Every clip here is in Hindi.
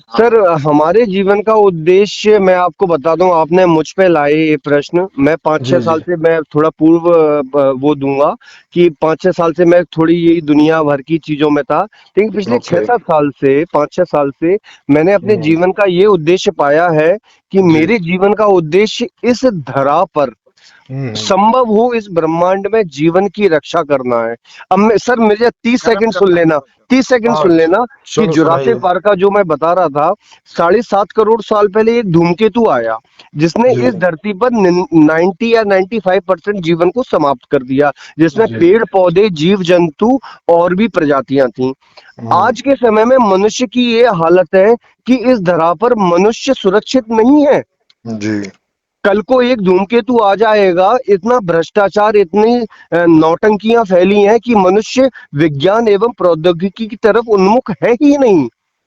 सर, हमारे जीवन का उद्देश्य मैं आपको बता दूं, आपने मुझ पे लाए ये प्रश्न। मैं 5-6 जी जी। साल से मैं थोड़ा पूर्व वो दूंगा कि 5-6 साल से मैं थोड़ी यही दुनिया भर की चीजों में था, लेकिन पिछले ओके। 5-6 साल से मैंने अपने हम्म। जीवन का ये उद्देश्य पाया है कि जी। मेरे जीवन का उद्देश्य इस धरा पर हम्म। संभव हो इस ब्रह्मांड में जीवन की रक्षा करना है। अब मैं सर, मुझे 30 सेकंड सुन लेना, 30 सेकंड हाँ, सुन लेना कि चलो जुरासिक सुनाइए। पार्क का जो मैं बता रहा था, 7.5 करोड़ साल पहले एक धूमकेतु आया जिसने जी इस धरती पर 90 या 95% जीवन को समाप्त कर दिया, जिसमें जी। पेड़ पौधे जीव जंतु और भी प्रजातियां थीं। हम्म। आज के समय में मनुष्य की ये हालत है कि इस धरा पर मनुष्य सुरक्षित नहीं है। जी कल को एक धूमकेतु आ जाएगा, इतना भ्रष्टाचार, इतनी नौटंकियां फैली हैं कि मनुष्य विज्ञान एवं प्रौद्योगिकी की तरफ उन्मुख है ही नहीं।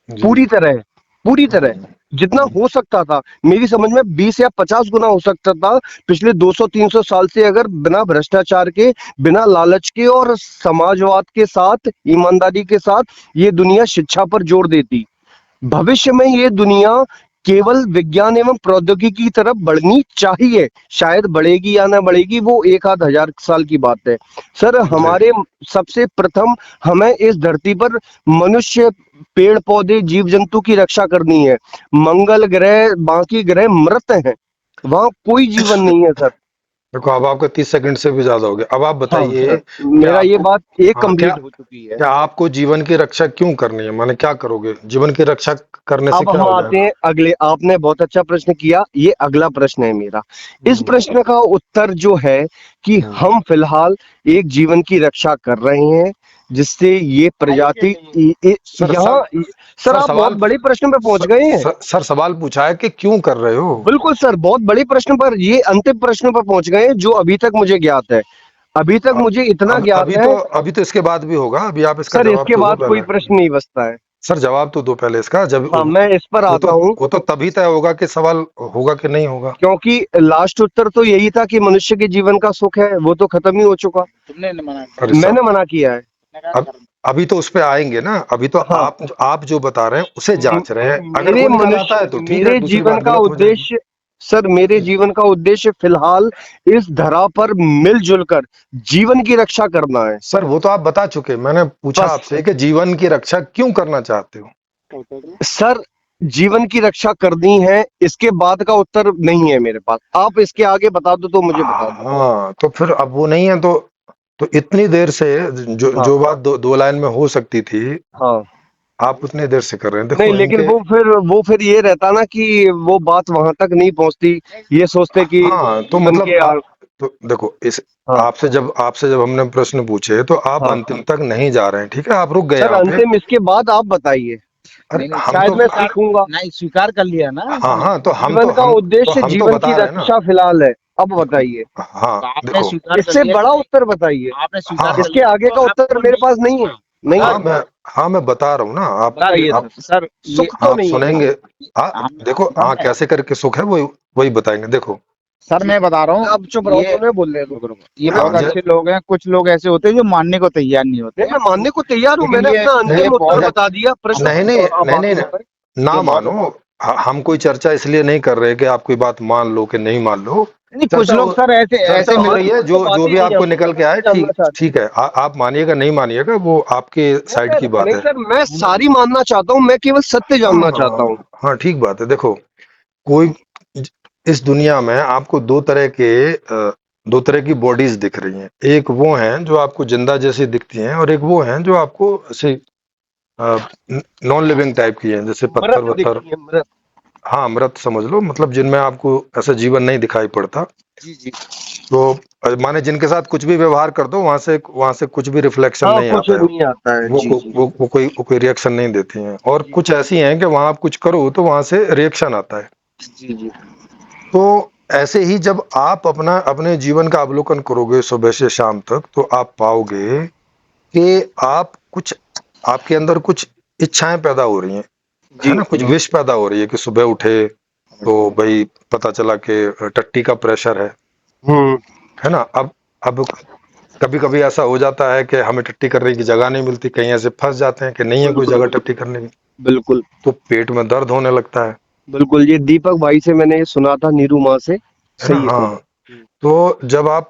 जी। पूरी तरह, पूरी तरह। हम्म। जितना हम्म। हो सकता था, मेरी समझ में 20 या 50 गुना हो सकता था पिछले 200-300 साल से, अगर बिना भ्रष्टाचार के, बिना लालच के और समाजवाद के साथ, ईमानदारी के साथ ये दुनिया शिक्षा पर जोर देती। भविष्य में ये दुनिया केवल विज्ञान एवं प्रौद्योगिकी की तरफ बढ़नी चाहिए। शायद बढ़ेगी या ना बढ़ेगी, वो एक आध हजार साल की बात है। सर, जी। हमारे सबसे प्रथम हमें इस धरती पर मनुष्य, पेड़ पौधे, जीव जंतु की रक्षा करनी है। मंगल ग्रह, बाकी ग्रह मृत हैं, वहां कोई जीवन नहीं है सर। देखो, अब आपका 30 सेकंड से भी ज्यादा हो गया। अब आप हाँ बताइए सर, कि मेरा ये आपको, बात एक हाँ क्या, कंप्लीट हो चुकी है। क्या आपको जीवन की रक्षा क्यों करनी है, माने क्या करोगे जीवन की रक्षा करने से, अब क्या हम हो आते जाएगा? हैं अगले, आपने बहुत अच्छा प्रश्न किया, ये अगला प्रश्न है मेरा। इस हम्म। प्रश्न का उत्तर जो है कि हम्म। हम फिलहाल एक जीवन की रक्षा कर रहे हैं जिससे ये प्रजाति सर यहाँ। सर सर, सर आप बहुत सवाल, बड़े प्रश्न पे पहुंच गए हैं। सर सवाल पूछा है कि क्यों कर रहे हो। बिल्कुल सर, बहुत बड़े प्रश्न पर, ये अंतिम प्रश्न पर पहुंच गए हैं जो अभी तक मुझे ज्ञात है। अभी तक अ- मुझे इतना अब ज्ञात है। अभी तो इसके बाद भी होगा, अभी आप इसका सर, जवाब इसके तो दो बाद कोई पहले। प्रश्न नहीं बचता है। सर जवाब तो दो पहले इसका, जब हाँ, मैं इस पर वो तो आता हूँ। वो तो तभी तय होगा कि सवाल होगा कि नहीं होगा। क्योंकि लास्ट उत्तर तो यही था कि मनुष्य के जीवन का सुख है, वो तो खत्म ही हो चुका। तुमने मना अरे किया। मैंने साहब, मना किया है। अब अभी तो उस पे आएंगे ना, अभी तो हाँ। आप जो बता रहे हैं उसे जांच रहे हैं, अगर मेरे वो निकल आता मनुष्य, है तो ठीक है, मेरे दूसरी जीवन बात का गलत हो जाएगी। उद्देश्य, सर मेरे जीवन का उद्देश्य फिलहाल इस धरा पर मिलजुल कर जीवन की रक्षा करना है। सर वो तो आप बता चुके, मैंने पूछा बस आपसे कि जीवन की रक्षा क्यों करना चाहते हो। सर, जीवन की रक्षा करनी है, इसके बाद का उत्तर नहीं है मेरे पास। आप इसके आगे बता दो तो मुझे बता दो। हाँ तो फिर अब वो नहीं है तो इतनी देर से जो हाँ। जो बात दो लाइन में हो सकती थी, हाँ। आप उतनी देर से कर रहे हैं, नहीं, देखो लेकिन इनके। वो फिर ये रहता ना कि वो बात वहां तक नहीं पहुंचती। ये सोचते कि हाँ तो जीवन मतलब के तो देखो इस, हाँ। आपसे जब हमने प्रश्न पूछे तो आप हाँ अंतिम तक नहीं जा रहे हैं, ठीक है, आप रुक गए सर, यहाँ पे। अंतिम इसके बाद आप बताइए, अरे नहीं नहीं, हम शायद तो, मैं सीखूंगा। नहीं स्वीकार कर लिया ना हाँ हमने। हाँ तो जीवन का उद्देश्य हम तो जीवन की बता रहे हैं ना। रक्षा फिलहाल है। अब बताइए, हाँ तो आपने देखो। स्वीकार कर इससे लिया बड़ा कि नहीं? उत्तर बताइए। आपने हाँ स्वीकार कर हाँ इसके लिया आगे तो का उत्तर आपको मेरे नहीं। पास नहीं है। नहीं हाँ है। सर मैं बता रहा हूँ ना, बताइए सर सर। सर ये सुख तो आप नहीं है। सुनेंगे। हाँ हम देखो, हाँ हमने कैसे करके सुख है वही वही बताएंगे, देखो। सर मैं बता रहा हूँ अब चुप रहो, ये तो मैं बोलने दो। रुको रुको, ये मैं बहुत हाँ अच्छे लोग हैं, कुछ लोग ऐसे होते हैं जो मानने को तैयार नहीं होते नहीं, हैं, मैं मानने को तैयार हूँ। लेकिन मैंने अपना नहीं ये अंतिम उत्तर बहुत बता दिया, प्रश्न नहीं नहीं अब नहीं नहीं बाकी नहीं, ना ये बहुत मानो। हम कोई चर्चा इसलिए नहीं कर रहे कि आप कोई बात मान लो कि नहीं मान लो। नहीं, कुछ चर्चा लोग हो सर ऐसे चर्चा ऐसे हो मिल रही है, तो जो बातें भी नहीं आपको निकल के आए, जानना ठीक चाहते। ठीक है, आप मानिएगा नहीं मानिएगा वो आपके नहीं साइड की सर, बात नहीं है। सर, मैं सारी मानना चाहता हूँ, मैं केवल सत्य हाँ जानना चाहता हूँ। हाँ हाँ, ठीक बात है, देखो कोई, इस दुनिया में आपको दो तरह की बॉडीज दिख रही हैं। एक वो हैं जो आपको जिंदा जैसी दिखती हैं, और एक वो हैं जो आपको ऐसे नॉन लिविंग टाइप की हैं, जैसे पत्थर मृत वत्थर। दिखती है, मृत। हाँ मृत समझ लो, मतलब जिनमें आपको ऐसा जीवन नहीं दिखाई पड़ता। जी जी। तो माने जिनके साथ कुछ भी व्यवहार कर दो, वहां से कुछ भी रिफ्लेक्शन हाँ, नहीं कुछ आता है। नहीं आता है। जी जी। वो कोई रिएक्शन नहीं देती हैं, और जी कुछ ऐसी हैं कि वहां आप कुछ करो तो वहां से रिएक्शन आता है। जी। जी। तो ऐसे ही जब आप अपने जीवन का अवलोकन करोगे सुबह से शाम तक, तो आप पाओगे कि आपके अंदर कुछ इच्छाएं पैदा हो रही हैं, है जी। ना, कुछ विश पैदा हो रही है कि सुबह उठे तो भाई पता चला कि टट्टी का प्रेशर हम्म। है ना। अब कभी कभी ऐसा हो जाता है कि हमें टट्टी करने की जगह नहीं मिलती, कहीं ऐसे फंस जाते हैं कि नहीं है कोई जगह टट्टी करने की। बिल्कुल तो पेट में दर्द होने लगता है। बिल्कुल, ये दीपक भाई से मैंने ये सुना था, नीरू माँ से। है ना? सही है। हाँ, तो जब आप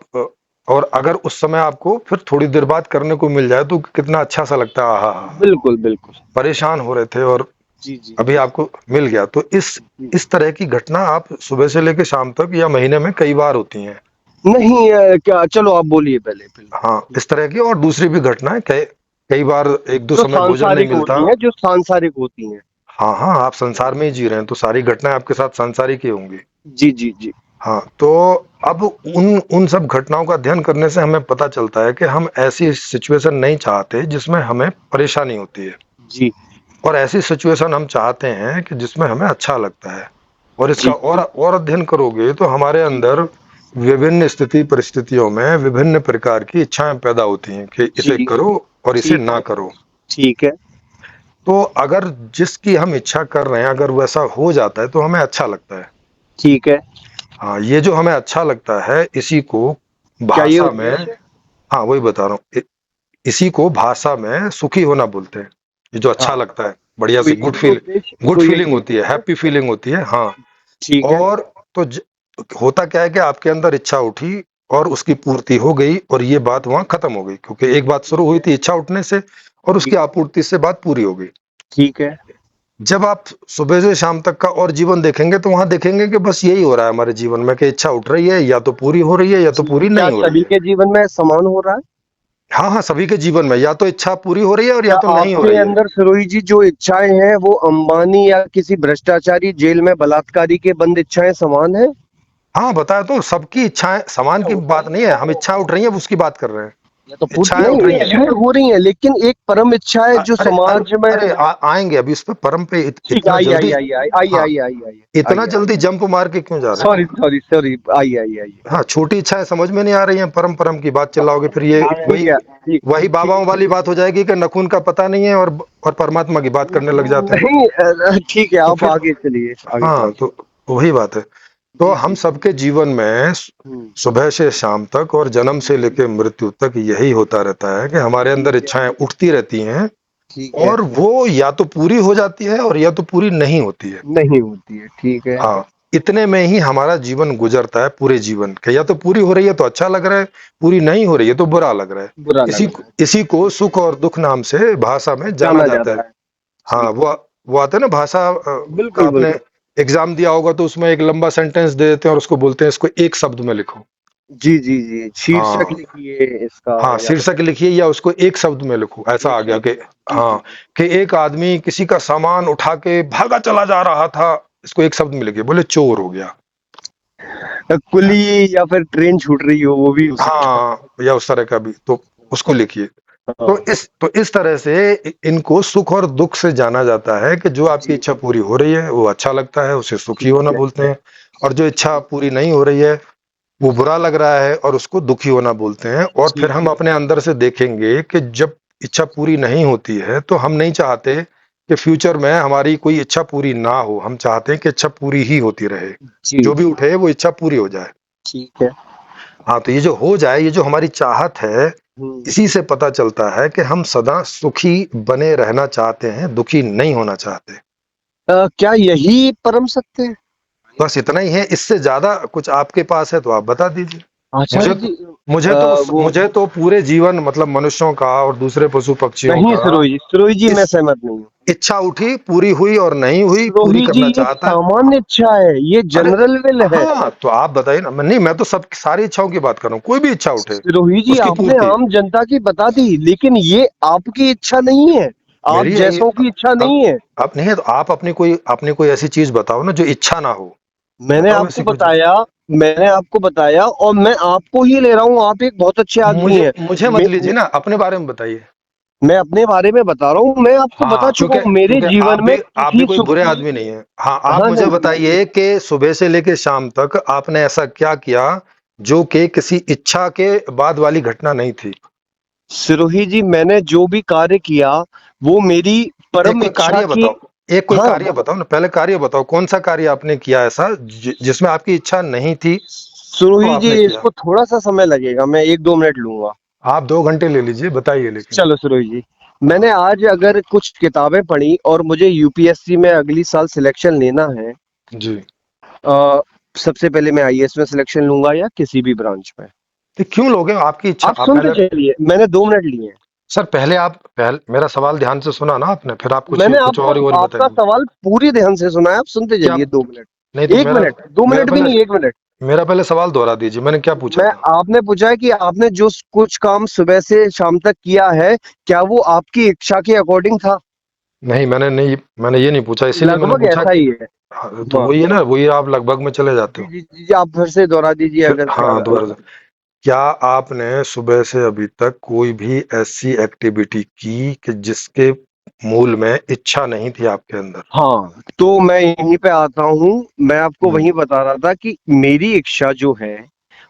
और अगर उस समय आपको फिर थोड़ी देर बाद करने को मिल जाए तो कितना अच्छा सा लगता है। आहा, बिल्कुल बिल्कुल। परेशान हो रहे थे और जी जी अभी आपको मिल गया। तो जी। इस तरह की घटना आप सुबह से लेकर शाम तक या महीने में कई बार होती हैं। नहीं क्या, चलो आप बोलिए पहले पहले। हाँ, इस तरह की और दूसरी भी घटनाएं कई कई बार एक दो जो समय भोजन नहीं सांसारिक मिलता। होती हैं, जो सांसारिक होती हैं। हाँ हाँ, आप संसार में ही जी रहे हैं तो सारी घटनाएं आपके साथ सांसारिक ही होंगी। जी जी जी। हाँ, तो अब उन उन सब घटनाओं का अध्ययन करने से हमें पता चलता है कि हम ऐसी सिचुएशन नहीं चाहते जिसमें हमें परेशानी होती है, जी और ऐसी सिचुएशन हम चाहते हैं कि जिसमें हमें अच्छा लगता है। और इसका जी और अध्ययन करोगे तो हमारे जी अंदर विभिन्न स्थिति परिस्थितियों में विभिन्न प्रकार की इच्छाएं पैदा होती हैं कि इसे जी। करो और इसे ठीक ना है। करो। ठीक है। तो अगर जिसकी हम इच्छा कर रहे हैं अगर वैसा हो जाता है तो हमें अच्छा लगता है। ठीक है। हाँ, ये जो हमें अच्छा लगता है इसी को क्या ये भाषा में, उद्देश्य है? हाँ वही बता रहा हूँ, इसी को भाषा में सुखी होना बोलते हैं। ये जो अच्छा हाँ, लगता है, बढ़िया तो सी गुड यही उद्देश्य, गुड तो फीलिंग यही होती है, उद्देश्य है। हैप्पी फीलिंग होती है। हाँ, ठीक है। और तो होता क्या है कि आपके अंदर इच्छा उठी और उसकी पूर्ति हो गई और ये बात वहां खत्म हो गई, क्योंकि एक बात शुरू हुई थी इच्छा उठने से और उसकी ठीक। आपूर्ति से बात पूरी हो गई। ठीक है। जब आप सुबह से शाम तक का और जीवन देखेंगे तो वहां देखेंगे कि बस यही हो रहा है हमारे जीवन में कि इच्छा उठ रही है, या तो पूरी हो रही है या तो पूरी क्या नहीं हो रही सभी है। के जीवन में समान हो रहा है? हाँ हाँ, सभी के जीवन में या तो इच्छा पूरी हो रही है और या क्या तो नहीं हो आपके रही है। अंदर सिरोही जी जो इच्छाएं हैं वो अंबानी या किसी भ्रष्टाचारी जेल में बलात्कारी के बंद इच्छाएं समान है? हाँ, बताया तो, सबकी इच्छाएं समान की बात नहीं है, हम इच्छा उठ रही है उसकी बात कर रहे हैं। ये तो पूर्ति इच्छाएं नहीं, उठ रही हैं। इच्छाएं हो रही हैं, लेकिन एक परम इच्छा है जो अरे अरे समाज में। अरे आएंगे अभी इस पे, परम पे ठीक, इतना आई आई जल्दी। आई आई आई हाँ, आई आई आई इतना आई आई। जल्दी जंप मार के क्यों जा रहे हैं? सॉरी सॉरी सॉरी, आई आई आई। हाँ, छोटी इच्छाएं समझ में नहीं आ रही हैं, परम परम की बात चिल्लाओगे फिर ये ठीक वही है। ठीक। वही ठीक। बाबाओं वाली बात हो जाएगी कि नखून का पता नहीं है और परमात्मा की बात करने लग जाते हैं। नहीं ठीक है, तो आप फिर आगे चलिए, आगे हाँ, चलिए। तो वही बात है। तो जी हम जी। सबके जीवन में हम्म। सुबह से शाम तक और जन्म से लेकर मृत्यु तक यही होता रहता है कि हमारे अंदर ठीक है। इच्छाएं उठती रहती हैं ठीक है। और वो या तो पूरी हो जाती है और या तो पूरी नहीं होती है। नहीं होती है। ठीक है। हाँ, इतने में ही हमारा जीवन गुजरता है पूरे जीवन के, या तो पूरी हो रही है तो अच्छा लग रहा है, पूरी नहीं हो रही है तो बुरा लग रहा है। बुरा लग रहा है। इसी को सुख और दुख नाम से भाषा में जाना जाना जाता है। जाता है। हाँ, ठीक है। वो आते हैं ना भाषा का, बिल्कुल आपने बिल्कुल। एग्जाम दिया होगा तो उसमें एक लंबा सेंटेंस दे देते हैं और उसको बोलते हैं इसको एक शब्द में लिखो। जी जी जी, शीर्षक हाँ लिखिए इसका। हाँ, या शीर्षक लिखिए या उसको एक शब्द में लिखो, ऐसा एक आ गया शब्द। कि जी हाँ, जी। कि एक आदमी किसी का सामान उठा के भागा चला जा रहा था, इसको एक शब्द में लिखिए, बोले चोर हो गया। कुली या फिर ट्रेन छूट रही हो, वो भी हो सकता हाँ, या उस तरह का भी, तो उसको लिखिए। है। हाँ। तो इस तरह से इनको सुख और दुख से जाना जाता है कि जो आपकी जी। इच्छा पूरी हो रही है वो अच्छा लगता है, उसे सुखी ठीक होना है। बोलते हैं, और जो इच्छा पूरी नहीं हो रही है वो बुरा लग रहा है और उसको दुखी होना बोलते हैं। और फिर ठीक हम है। अपने अंदर से देखेंगे कि जब इच्छा पूरी नहीं होती है तो हम नहीं चाहते कि फ्यूचर में हमारी कोई इच्छा पूरी ना हो, हम चाहते हैं कि इच्छा पूरी ही होती रहे, जी। जो भी उठे वो इच्छा पूरी हो जाए। ठीक है। हाँ, तो ये जो हो जाए, ये जो हमारी चाहत है, हम्म। इसी से पता चलता है कि हम सदा सुखी बने रहना चाहते हैं, दुखी नहीं होना चाहते। क्या यही परम सत्य है? बस इतना ही है, इससे ज्यादा कुछ आपके पास है तो आप बता दीजिए। आचार्य मुझे जी। मुझे तो वो मुझे तो पूरे जीवन, मतलब मनुष्यों का और दूसरे पशु पक्षियों नहीं, का, सिरोही जी मैं इस सहमत नहीं हूँ। इच्छा उठी, पूरी हुई और नहीं हुई, पूरी सिरोही जी करना ये चाहता है। सामान्य इच्छा है, ये अरे जनरल विल है। हाँ, तो आप बताइए ना। नहीं, मैं तो सब सारी इच्छाओं की बात कर रहा हूँ, कोई भी इच्छा उठे सिरोही जी उसकी आपने पूर्ति। आम जनता की बता दी, लेकिन ये आपकी इच्छा नहीं है, आप मेरी यही, जैसों की इच्छा अब नहीं है। अब नहीं है तो आप अपनी कोई ऐसी चीज बताओ ना जो इच्छा ना हो। मैंने बताओ आपको ऐसी कुछ। बताया, मैंने आपको बताया, और मैं आपको ही ले रहा हूँ, आप एक बहुत अच्छे आदमी मुझे हैं। मुझे मत लीजिए ना, अपने बारे में बताइए। मैं अपने बारे में बता रहा हूँ, मैं आपको बता हाँ, चुका क्योंकि हूँ मेरे क्योंकि जीवन में आप भी किसी कोई सुख बुरे की। आदमी नहीं है। हाँ, आप हाँ मुझे नहीं, बताइए कि सुबह से लेके शाम तक आपने ऐसा क्या किया जो कि किसी इच्छा के बाद वाली घटना नहीं थी। सिरोही जी मैंने जो भी कार्य किया वो मेरी एक परम कोई इच्छा कार्य की। बताओ, एक कोई हाँ, कार्य बताओ ना, पहले कार्य बताओ, कौन सा कार्य आपने किया ऐसा जिसमें आपकी इच्छा नहीं थी तो सिरोही जी आपने किया। इसको थोड़ा सा समय लगेगा, मैं 1-2 मिनट लूंगा। आप 2 घंटे ले लीजिए, बताइए लेकिन। चलो सिरोही जी, मैंने आज अगर कुछ किताबें पढ़ी और मुझे यूपीएससी में अगली साल सिलेक्शन लेना है, जी। सबसे पहले मैं आईएएस में सिलेक्शन लूंगा या किसी भी ब्रांच में। तो क्यों लोगे आपकी इच्छा? आप आप सुनते पहले चलिए, मैंने 2 मिनट लिए हैं। सर पहले मेरा सवाल ध्यान से सुना ना आपने, फिर आप मैंने कुछ आपको और ही आपका बताएंगे। सवाल पूरी ध्यान से सुना है, आप सुनते क्या? चलिए 2 मिनट। नहीं तो एक मिनट, दो मेरा मिनट भी पहले नहीं, 1 मिनट। मेरा पहले सवाल दोहरा दीजिए, मैंने क्या पूछा मैं था? आपने पूछा है कि आपने जो कुछ काम सुबह से शाम तक किया है, क्या वो आपकी इच्छा के अकॉर्डिंग था? नहीं, मैंने ये नहीं पूछा, इसीलिए मैंने लगभग पूछा ऐसा कि ही है। हाँ, तो हाँ, वही है ना, वही आप लगभग में चले जाते जी हो। जी जी जी, आप फिर से दोहरा दीजिए फिर अगर हाँ, दोबारा से। क्या आपने सुबह से अभी तक कोई भी ऐसी एक्टिविटी की कि जिसके मूल में इच्छा नहीं थी आपके अंदर? हाँ, तो मैं यहीं पे आता हूँ। मैं आपको हम्म। वही बता रहा था कि मेरी इच्छा जो है,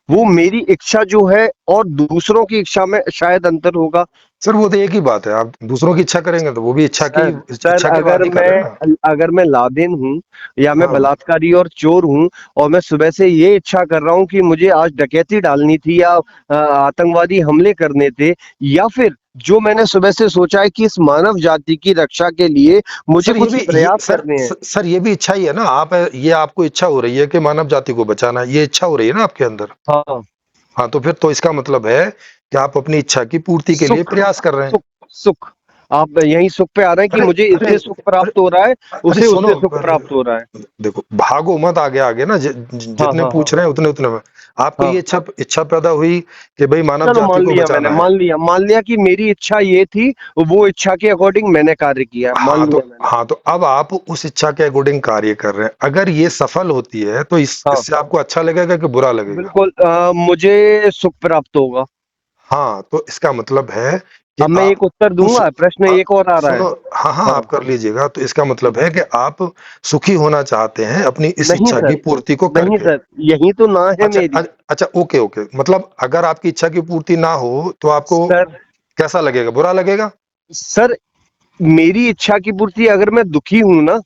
वो मेरी इच्छा जो है और दूसरों की इच्छा में शायद अंतर होगा। सर वो तो एक ही बात है, आप दूसरों की इच्छा करेंगे तो वो भी सर सर इच्छा के बाद ही कर रहे हैं ना। अगर मैं लादेन हूँ या मैं हाँ। बलात्कारी और चोर हूँ, और मैं सुबह से ये इच्छा कर रहा हूँ कि मुझे आज डकैती डालनी थी या आतंकवादी हमले करने थे, या फिर जो मैंने सुबह से सोचा है कि इस मानव जाति की रक्षा के लिए मुझे सर ये कुछ भी प्रयास करने हैं। सर ये भी इच्छा ही है ना, आप ये आपको इच्छा हो रही है कि मानव जाति को बचाना, ये इच्छा हो रही है ना आपके अंदर। हाँ, हाँ, तो फिर तो इसका मतलब है कि आप अपनी इच्छा की पूर्ति के लिए सुख प्रयास कर रहे हैं। सुख सुख, आप यही सुख पे आ रहे हैं कि अरे मुझे अरे इससे सुख अरे प्राप्त हो रहा है, अरे उसे सुनो, उससे सुख अरे प्राप्त हो रहा है। देखो, भागो मत आगे आगे ना, हाँ जितने हाँ हाँ पूछ रहे हैं उतने उतने में आपको हाँ, ये इच्छा पैदा हुई कि भाई मानव चलो जाति मान को लिया मैंने, बचाना है। मान लिया कि मेरी इच्छा ये थी, वो इच्छा के अकॉर्डिंग मैंने कार्य किया, मान लिया मैंने। हाँ तो अब आप उस इच्छा के अकॉर्डिंग कार्य कर रहे हैं, अगर ये सफल होती है तो हाँ, इससे आपको अच्छा लगेगा कि बुरा लगेगा? बिल्कुल, मुझे सुख प्राप्त होगा। हाँ, तो इसका मतलब है कि अब मैं आप एक उत्तर उस दूंगा, प्रश्न अ, एक और आ रहा है। सुनो, हाँ हाँ, हाँ, आप कर लीजिएगा, तो इसका मतलब है कि आप सुखी होना चाहते हैं अपनी इस नहीं इच्छा सर, की पूर्ति को नहीं करके। सर, यही तो ना है मेरी। अच्छा, ओके ओके, मतलब अगर आपकी इच्छा की पूर्ति ना हो तो आपको सर कैसा लगेगा, बुरा लगेगा? सर, मेरी इच्छा की पूर्ति अगर मैं दुखी हूं ना।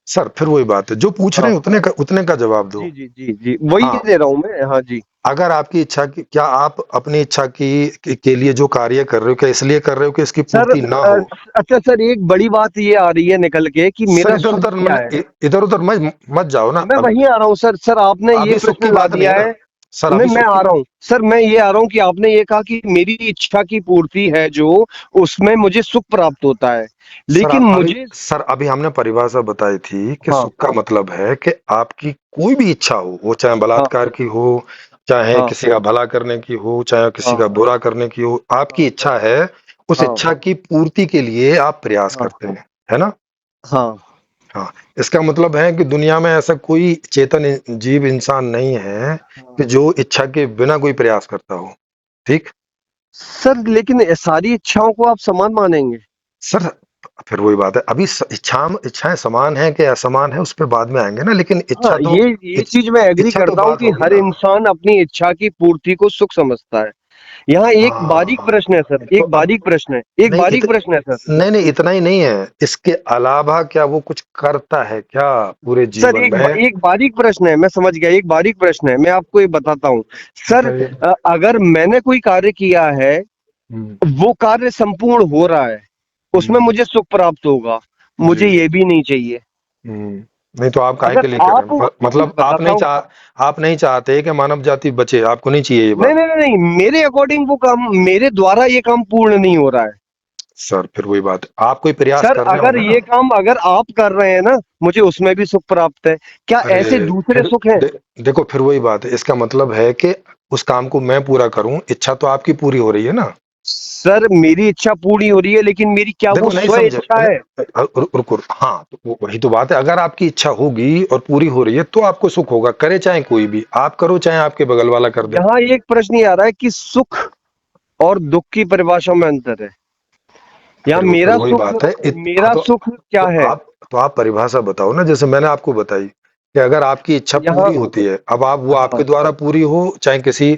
सर फिर वही बात है, जो पूछ रहे हाँ, हैं उतने का जवाब दो। जी जी जी जी, वही हाँ, दे रहा हूं मैं, हाँ जी। अगर आपकी इच्छा की, क्या आप अपनी इच्छा के लिए जो कार्य कर रहे हो, क्या इसलिए कर रहे हो कि इसकी सर पूर्ति ना हो? अच्छा सर, एक बड़ी बात ये आ रही है निकल के कि सर मेरा सुख क्या है। इधर उधर मत जाओ ना, मैं वहीं आ रहा हूँ सर। सर आपने ये अभी सुख की प्रश्न ला बात नहीं दिया है ना। है। सर नहीं, अभी मैं सुख की आ रहा हूँ सर, मैं ये आ रहा हूँ कि आपने ये कहा कि मेरी इच्छा की पूर्ति है जो, उसमें मुझे सुख प्राप्त होता है, लेकिन मुझे। सर अभी हमने परिभाषा बताई थी कि हाँ सुख का मतलब है कि आपकी कोई भी इच्छा हो, वो चाहे हाँ बलात्कार की हो, चाहे हाँ किसी का भला करने की हो, चाहे किसी हाँ का बुरा करने की हो, आपकी हाँ इच्छा है, उस हाँ इच्छा की पूर्ति के लिए आप प्रयास हाँ करते हैं, है ना? हाँ। हाँ, इसका मतलब है कि दुनिया में ऐसा कोई चेतन जीव इंसान नहीं है कि हाँ। जो इच्छा के बिना कोई प्रयास करता हो। ठीक? सर लेकिन सारी इच्छाओं को आप समान मानेंगे? सर फिर वही बात है, अभी इच्छाएं समान है कि असमान है उस पे बाद में आएंगे ना, लेकिन हाँ, ये चीज मैं एग्री इच्छा तो करता हूँ बात कि होगी हर ना। इंसान अपनी इच्छा की पूर्ति को सुख समझता है। यहाँ एक बारीक हाँ, प्रश्न है सर, तो एक अब बारीक प्रश्न है, एक नहीं बारीक प्रश्न है सर। नहीं इतना ही नहीं है, इसके अलावा क्या वो कुछ करता है क्या पूरे सर जीवन एक में? एक बारीक प्रश्न है, मैं समझ गया, एक बारीक प्रश्न है, मैं आपको ये बताता हूँ। सर बताइए। अगर मैंने कोई कार्य किया है, हम्म। वो कार्य संपूर्ण हो रहा है, उसमें हम्म। मुझे सुख प्राप्त होगा, मुझे जी। ये भी नहीं चाहिए। नहीं तो आप काहे अगर के लिए कर रहे आप, हैं? मतलब बताता हूँ। आप नहीं चाहते कि मानव जाति बचे, आपको नहीं चाहिए ये नहीं बात? नहीं नहीं नहीं, मेरे अकॉर्डिंग वो काम, मेरे द्वारा ये काम पूर्ण नहीं हो रहा है। सर फिर वही बात है, आप कोई प्रयास सर कर रहे अगर होंगे ये ना। काम अगर आप कर रहे हैं ना, मुझे उसमें भी सुख प्राप्त है। क्या ऐसे अरे दूसरे फिर सुख हैं? देखो, फिर वही बात है, इसका मतलब है कि उस काम को मैं पूरा करूं, इच्छा तो आपकी पूरी हो रही है ना। सर मेरी इच्छा पूरी हो रही है, लेकिन मेरी क्या वो देखो नहीं स्व समझे, इच्छा है? रुको, हाँ तो वही तो बात है, अगर आपकी इच्छा होगी और पूरी हो रही है तो आपको सुख होगा, करे चाहे कोई भी, आप करो चाहे आपके बगल वाला कर दे। यहाँ एक प्रश्न ये आ रहा है कि सुख और दुख की परिभाषा में अंतर है। यहाँ फिर वही बात है, हाँ मेरा सुख क्या है? तो आप परिभाषा बताओ ना, जैसे मैंने आपको बताई कि अगर आपकी इच्छा यहाँ पूरी होती है, अब आप वो हाँ, आपके द्वारा पूरी हो चाहे किसी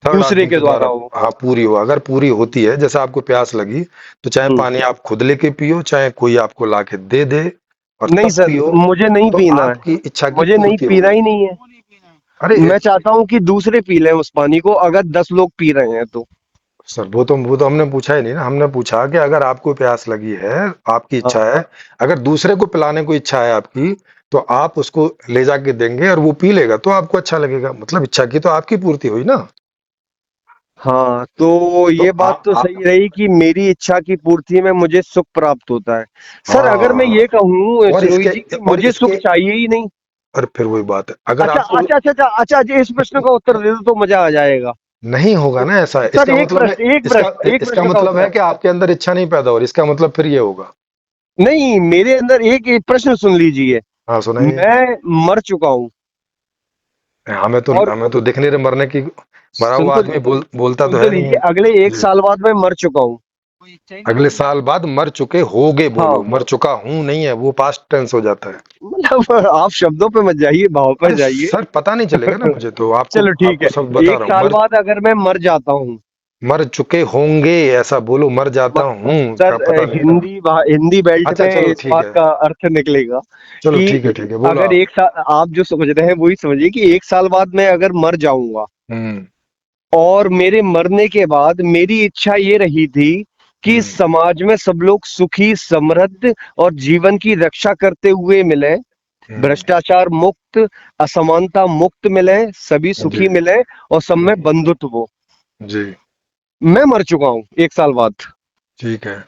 थर्ड दूसरे आदमी के के द्वारा द्वारा, हो। हाँ पूरी हो, अगर पूरी होती है, जैसे आपको प्यास लगी तो चाहे हम्म, पानी आप खुद लेके पियो, चाहे कोई आपको लाके दे दे और नहीं तब सर, पियो, मुझे नहीं तो पीना है, आपकी इच्छा की मुझे नहीं पूर्ति पीना होगी। ही नहीं है। अरे मैं चाहता हूँ कि दूसरे पी लें उस पानी को, अगर 10 लोग पी रहे हैं तो। सर वो तो हमने पूछा ही नहीं ना। हमने पूछा कि अगर आपको प्यास लगी है, आपकी इच्छा है, अगर दूसरे को पिलाने को इच्छा है आपकी, तो आप उसको ले जाके देंगे और वो पी लेगा तो आपको अच्छा लगेगा। मतलब इच्छा की तो आपकी पूर्ति हुई ना। हाँ, तो तो ये बात तो सही रही कि मेरी इच्छा की पूर्ति में मुझे सुख प्राप्त होता है। सर अगर मैं हाँ, ये कहूँ और सिरोही जी कि और मुझे सुख इसके चाहिए ही नहीं। और फिर वही बात है, अगर अच्छा आपको अच्छा अच्छा अच्छा अच्छा जी, इस प्रश्न का उत्तर दे दो तो मजा आ जाएगा। नहीं होगा ना ऐसा, सर इसका मतलब है, एक इसका प्रश्न का मतलब है उत्तर। कि आपके अंदर इच्छा नहीं पैदा हो रही, इसका मतलब फिर ये होगा। नहीं, मेरे अंदर एक प्रश्न सुन लीजिए। हाँ सुनाइए। मैं मर चुका हूँ और हमें तो दिख नहीं रहे मरने की। मरा सुन हुआ तो आदमी बोलता सुन तो तो है नहीं लीजिए, है। अगले एक जी। साल बाद मैं मर चुका हूँ। अगले साल बाद मर चुके होगे बोलो, हाँ, मर चुका हूं नहीं है, वो पास्ट टेंस हो जाता है। मतलब आप शब्दों पे मत जाइए, भाव पे अरे जाइए। सर पता नहीं चलेगा ना मुझे, तो आपको चलो ठीक आपको है। सब बता एक रहा हूँ। साल बाद अगर मैं मर जाता हूँ, मर चुके होंगे ऐसा बोलो, मर जाता म- हूँ का सर पता नहीं ना। हिंदी बेल्ट अच्छा में चलो इस ठीक बात है। का अर्थ निकलेगा चलो कि ठीक है बोलो अगर आप। एक साल आप जो समझ रहे हैं वही समझिए कि एक साल बाद मैं अगर मर जाऊंगा हम्म। और मेरे मरने के बाद मेरी इच्छा ये रही थी कि हम्म। समाज में सब लोग सुखी समृद्ध और जीवन की रक्षा करते हुए मिले, हम्म। भ्रष्टाचार मुक्त, असमानता मुक्त मिले, सभी जी। सुखी मिले और सब में हम्म। बंधुत्व हो। जी। मैं मर चुका हूँ एक साल बाद। ठीक है।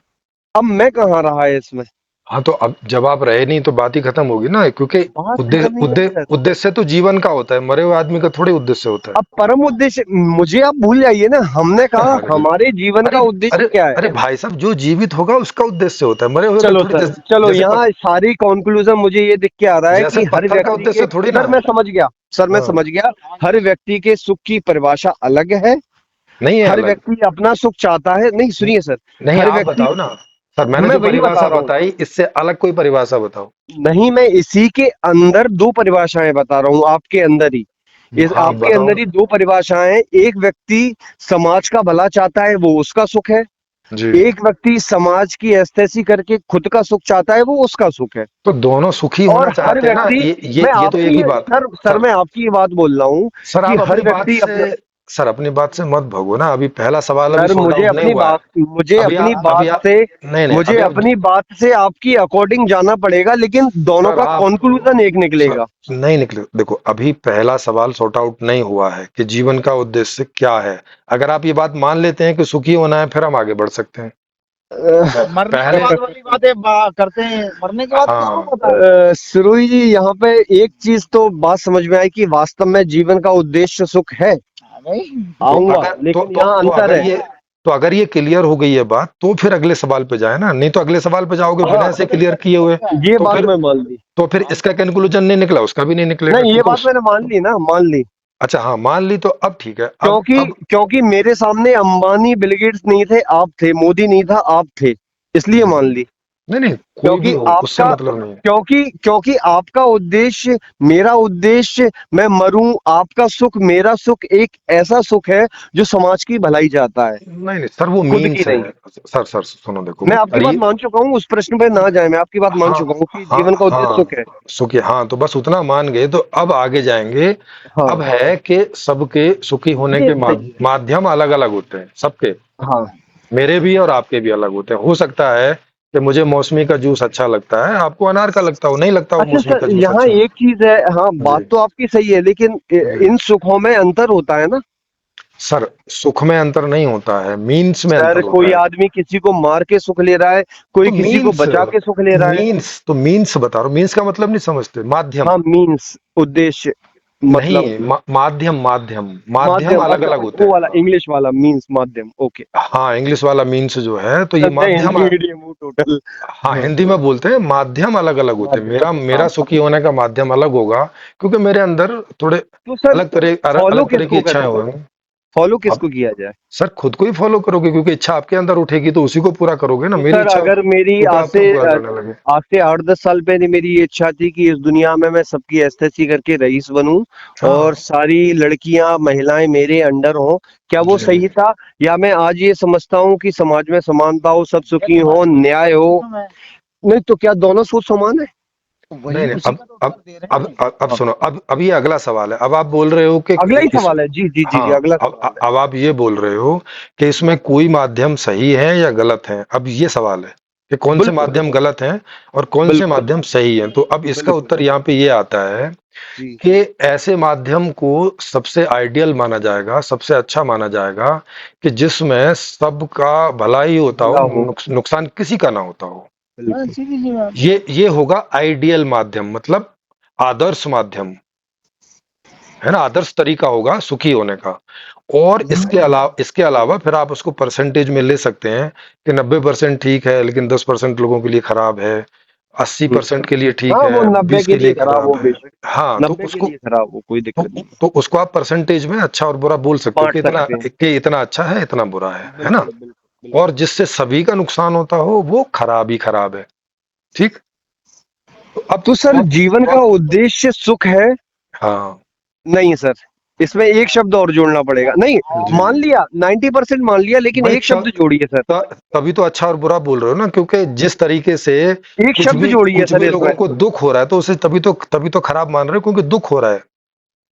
अब मैं कहाँ रहा है इसमें? हाँ तो अब जब आप रहे नहीं तो बात ही खत्म होगी ना, क्योंकि बात खत्म नहीं हुई सर। उद्देश्य तो जीवन का होता है, मरे हुए आदमी का थोड़ी उद्देश्य होता है। अब परम उद्देश्य मुझे आप भूल जाइए ना, हमने कहा अरे हमारे जीवन अरे का उद्देश्य अरे क्या है। अरे भाई साहब, जो जीवित होगा उसका उद्देश्य होता है, मरे हुए का चलो थोड़ी। सर, चलो जैसे यहाँ सारी कंक्लूजन मुझे ये दिख के आ रहा है जैसे कि हर पत्थर का व्यक्ति के, उद्देश्य थोड़ी ना सर है। मैं समझ गया, सर मैं हाँ। समझ गया, हर व्यक्ति के सुख की परिभाषा अलग है। नहीं है हर अलग। व्यक्ति अपना सुख चाहता है, नहीं सुनिए सर, नहीं हर आप व्यक्ति, बताओ ना। सर मैंने मैं जो वही बता परिभाषा रहा हूँ। बताई इससे अलग कोई परिभाषा बताओ। नहीं, मैं इसी के अंदर दो परिभाषाएं बता रहा हूँ, आपके अंदर ही, इस हाँ आपके बताओ अंदर ही दो परिभाषाएं। एक व्यक्ति समाज का भला चाहता है, वो उसका सुख है। जी। एक व्यक्ति समाज की एस्थेसी करके खुद का सुख चाहता है, वो उसका सुख है। तो दोनों सुखी और होना हर चाहते हैं ना, व्यक्ति, ये मैं ये तो एक आपकी, ही बात। सर सर मैं आपकी ये बात बोल रहा हूँ सर कि आप हर अपनी बात व्यक्ति से अपना, सर अपनी बात से मत भगो ना। अभी पहला सवाल अभी सर सॉर्ट आउट नहीं हुआ है। अभी आप नहीं मुझे अभी आप अपनी बात से आपकी अकॉर्डिंग जाना पड़ेगा, लेकिन दोनों सर का आप कंक्लूजन एक सर निकलेगा। नहीं निकले। देखो अभी पहला सवाल सॉर्ट आउट नहीं हुआ है कि जीवन का उद्देश्य क्या है। अगर आप ये बात मान लेते हैं कि सुखी होना है, फिर हम आगे बढ़ सकते हैं। मरने के पहले बाद वाली बातें करते हैं, मरने के बाद किसको हाँ पता है। सुरुई जी, यहाँ पे एक चीज तो बात समझ में आई कि वास्तव में जीवन का उद्देश्य सुख है। भाई तो आऊंगा, अगर लेकिन यहाँ अंतर है। तो अगर ये क्लियर हो गई है बात, तो फिर अगले सवाल पे जाए ना। नहीं तो अगले सवाल पे जाओगे बिना हाँ, ऐसे क्लियर किए हुए, ये तो बात फिर मैं मान ली। इसका कंक्लूजन नहीं निकला, उसका भी नहीं निकलेगा, नहीं, ये क्योंकि बात मैंने मान ली ना, मान ली। अच्छा हाँ मान ली तो अब ठीक है। क्योंकि अब क्योंकि मेरे सामने अंबानी बिल गेट्स नहीं थे, आप थे, मोदी नहीं था, आप थे, इसलिए जी। मान ली। नहीं नहीं कोई भी क्योंकि हो उससे आपका मतलब नहीं है। क्योंकि आपका उद्देश्य, मेरा उद्देश्य, मैं मरूं, आपका सुख, मेरा सुख एक ऐसा सुख है जो समाज की भलाई चाहता है, नहीं नहीं सर वो खुद की मीन्स नहीं। है। सर सुनो देखो। मैं आपकी बात अरे मान चुका हूँ, उस प्रश्न पे ना जाए, मैं आपकी बात मान हाँ चुका हूँ कि हाँ जीवन का उद्देश्य सुख है। हाँ सुखी, हाँ तो बस उतना मान गए तो अब आगे जाएंगे। अब हाँ, है कि सबके सुखी होने ये के सही है। माध्यम अलग अलग होते हैं सबके। हाँ, मेरे भी और आपके भी अलग होते हैं। हो सकता है कि मुझे मौसमी का जूस अच्छा लगता है, आपको अनार का लगता हो, नहीं लगता हो अच्छा मौसमी सर, का जूस यहाँ अच्छा। एक चीज है, हाँ जी। बात तो आपकी सही है, लेकिन जी इन सुखों में अंतर होता है ना। सर सुख में अंतर नहीं होता है, मीन्स में सर, अंतर कोई होता है। आदमी किसी को मार के सुख ले रहा है, तो कोई किसी को मीन्स बचा के सुख ले रहा है। मीन्स बता रहा हूँ, मीन्स का मतलब नहीं समझते, माध्यम। हाँ, मीन्स, उद्देश्य, मतलब नहीं माध्यम माध्यम माध्यम माध्यम, अलग अच्छा अलग होते वो हैं। वाला इंग्लिश वाला मीन्स, माध्यम, ओके। हाँ इंग्लिश वाला मीन्स जो है तो ये मैं माध्यम। हिंदी मीडियम हूँ टोटल। हाँ हाँ, हिंदी में बोलते हैं माध्यम अलग अलग होते हैं। माध्यम, मेरा हाँ। सुखी होने का माध्यम अलग होगा, क्योंकि मेरे अंदर थोड़े तो सर, फॉलो अलग तरह की किसको इच्छाएं करें, होंगी। फॉलो अब किसको किया जाए? सर खुद को ही फॉलो करोगे, क्योंकि इच्छा आपके अंदर उठेगी तो उसी को पूरा करोगे ना। तो मेरी सर, इच्छा अगर मेरी को तो आप क्यों पूरा करने लगे। आज से 8-10 साल पहले मेरी ये इच्छा थी कि इस दुनिया में मैं सबकी एस्थेसी करके रईस बनूं और हाँ सारी लड़कियां, महिलाएं मेरे अंडर हों, क्या वो जी। सही था? या मैं आज ये समझता हूँ कि समाज में समानता हो, सब सुखी हो, न्याय हो? नहीं तो क्या दोनों सोच समान है? वही नहीं नहीं, उसी अब का तो अब उत्तर दे रहे अब हैं। अब सुनो, अब ये अगला सवाल है। अब आप बोल रहे हो कि अगला ही इस सवाल है, जी जी जी जी, हाँ, अगला अब सवाल है। अब आप ये बोल रहे हो कि इसमें कोई माध्यम सही है या गलत है। अब ये सवाल है कि कौन से बिल्कुल माध्यम गलत हैं और कौन से बिल्कुल माध्यम सही हैं। तो अब इसका बिल्कुल उत्तर यहाँ पे ये आता है जी। कि ऐसे माध्यम को सबसे आइडियल माना जाएगा, सबसे अच्छा माना जाएगा कि जिसमें सबका भला ही होता हो, भला हो, नुकसान किसी का ना होता हो। हाँ, बिल्कुल। सीधी सी बात। ये होगा आइडियल माध्यम, मतलब आदर्श माध्यम, है ना। आदर्श तरीका होगा सुखी होने का। और इसके अलावा फिर आप उसको परसेंटेज में ले सकते हैं कि 90% ठीक है लेकिन 10% लोगों के लिए खराब है, 80% के लिए ठीक हाँ, वो है, 90 20 के के लिए लिए खराब हो खराब है। बेशक, हाँ, तो 90 के उसको लिए खराब हो, कोई तो, दिक्कत नहीं, तो उसको आप परसेंटेज में अच्छा और बुरा बोल सकते हो बांट सकते हैं। कि इतना अच्छा है, इतना बुरा है ना। बिल्कुल बिल्कुल और बिल्कुल। जिससे सभी का नुकसान होता हो वो खराब ही खराब है। ठीक। तो अब तो सर, जीवन का अब उद्देश्य सुख है? हाँ नहीं सर, इसमें एक शब्द और जोड़ना पड़ेगा। नहीं, जी, मान लिया 90% मान लिया, लेकिन भाई एक शब्द जोड़िए सर। तभी तो अच्छा और बुरा बोल रहे हो ना, क्योंकि जिस तरीके से एक शब्द जोड़िए कुछ सर भी इसमें। लोगों को दुख हो रहा है तो उसे तभी तो खराब मान रहे हो, क्योंकि दुख हो रहा है।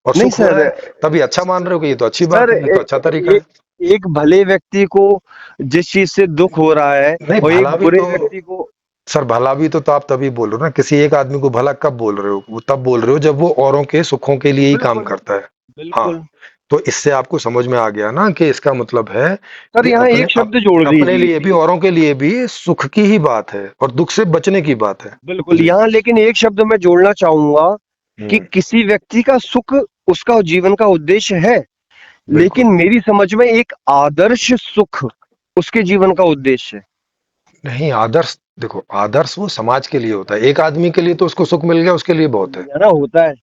और नहीं सुख हो रहा सर, है तभी अच्छा मान रहे हो कि ये तो अच्छी सर बात है, ये तो अच्छा तरीका है। एक भले व्यक्ति को जिस चीज से दुख हो रहा है, नहीं, और एक भला भी बुरे तो व्यक्ति को। सर, भला भी तो आप तभी बोल रहे हो ना। किसी एक आदमी को भला कब बोल रहे हो? वो तब बोल रहे हो जब वो औरों के सुखों के लिए ही काम बिल्कुल करता है। हाँ, बिल्कुल। तो इससे आपको समझ में आ गया ना कि इसका मतलब है सर, कि यहाँ एक शब्द जोड़ अपने दीजिए। लिए भी औरों के लिए भी सुख की ही बात है और दुख से बचने की बात है। बिल्कुल, जी। यहाँ लेकिन एक शब्द मैं जोड़ना चाहूंगा कि हम्म। किसी व्यक्ति का सुख उसका जीवन का उद्देश्य है, बिल्कुल। लेकिन मेरी समझ में एक आदर्श सुख उसके जीवन का उद्देश्य है। नहीं, आदर्श देखो, आदर्श वो समाज के लिए होता है। एक आदमी के लिए तो उसको सुख मिल गया, उसके लिए बहुत है। या ना होता है,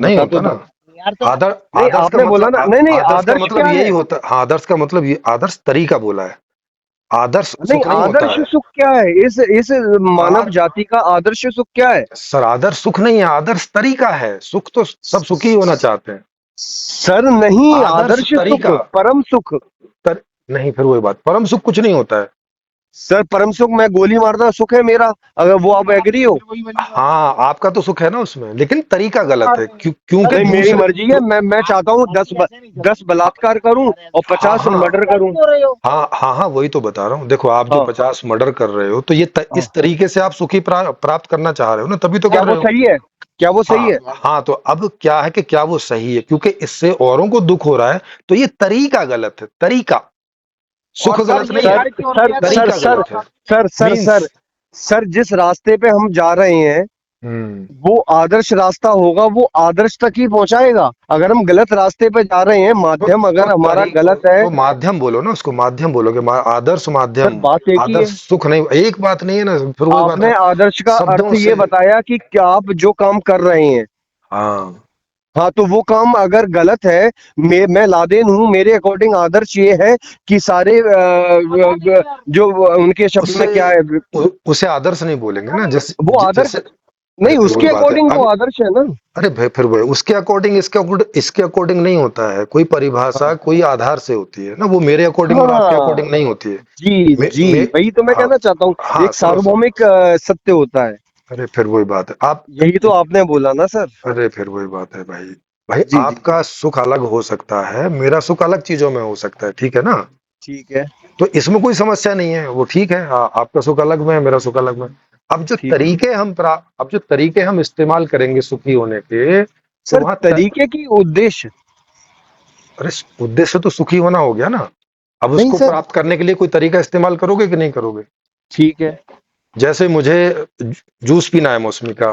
नहीं बता तो होता ना। दो। यार तो नहीं, आदर्श का आपने बोला मतलब ना, नहीं नहीं, आदर्श का आदर्श मतलब क्या यही है? होता है। हाँ, आदर्श का मतलब ये आदर्श तरीका बोला है। आदर्श नहीं, सुख नहीं होता आदर्श है। सुख क्या है? इस मानव जाति का आदर्श सुख क्या है? सर, आदर्श सुख नहीं है, आदर्श तरीका है। सुख तो सब सुखी होना चाहते हैं। सर नहीं, आदर्श आदर्श सुख, तरीका परम सुख। तर, नहीं, फिर वही बात, परम सुख कुछ नहीं होता है। सर, परम सुख मैं गोली मारना सुख है मेरा, अगर वो आप एग्री हो? फिर वही वाली बात। हाँ, आपका तो सुख है ना उसमें, लेकिन तरीका गलत है। क्योंकि नहीं, मेरी दूसरे मर्जी है, मैं चाहता हूँ 10 बलात्कार करूं और हाँ 50 हाँ मर्डर करूं। हाँ हाँ हाँ, वही तो बता रहा हूँ। देखो, आप जो हाँ 50 मर्डर कर रहे हो तो हाँ। इस तरीके से आप सुखी प्राप्त करना चाह रहे हो ना, तभी तो क्या कर वो रहे हो। सही है? क्या वो सही हाँ है? हाँ, तो अब क्या है कि क्या वो सही है, क्योंकि इससे औरों को दुख हो रहा है, तो ये तरीका गलत है। तरीका, सुख और सर गलत ये नहीं है, सर न्याय की ओर सर गया तो सर तरीका सर गलत है। Sir sir means sir sir, जिस रास्ते पे हम जा रहे हैं हम्म वो आदर्श रास्ता होगा, वो आदर्श तक ही पहुंचाएगा। अगर हम गलत रास्ते पे जा रहे हैं, माध्यम अगर हमारा गलत है। तो माध्यम बोलो ना उसको, माध्यम बोलोगे, आदर्श सर, माध्यम। बात एक ही है। आदर्श सुख नहीं, एक बात नहीं है ना, फिर वही बात आपने है आदर्श का शब्दों अर्थ ये से। बताया कि क्या आप जो काम कर रहे हैं, हाँ, हाँ, तो वो काम अगर गलत है, मैं लादेन हूं, मेरे अकॉर्डिंग आदर्श ये है कि सारे जो उनके शब्द उससे में क्या है, उसे आदर्श नहीं बोलेंगे ना, जैसे वो आदर्श। जैसे अरे नहीं, फिर वही उसके बात है अकॉर्डिंग वो अब। आदर्श है ना। अरे भाई, फिर वही उसके अकॉर्डिंग, इसके अकॉर्डिंग नहीं होता है। कोई परिभाषा हाँ कोई आधार से होती है ना, वो मेरे अकॉर्डिंग और आपके हाँ, अकॉर्डिंग नहीं होती है। जी मे, जी, मे, वही तो मैं हाँ कहना चाहता हूँ। हाँ, एक सुनो सुनो। सार्वभौमिक सत्य होता है। अरे फिर वही बात है आप। यही तो आपने बोला ना सर। अरे फिर वही बात है भाई। भाई, जी जी जी, आपका सुख अलग हो सकता है, मेरा सुख अलग चीजों में हो सकता है, ठीक है ना। ठीक है तो इसमें कोई समस्या नहीं है, वो ठीक है। हाँ, आपका सुख अलग में है, मेरा सुख अलग में है। ठीक है। अब जो तरीके हम इस्तेमाल करेंगे सुखी होने के, तो सर, वहां तरीके की उद्देश्य। अरे, उद्देश्य तो सुखी होना हो गया ना। अब नहीं उसको सर, प्राप्त करने के लिए कोई तरीका इस्तेमाल करोगे कि नहीं करोगे। ठीक है जैसे मुझे जूस पीना है मौसमी का,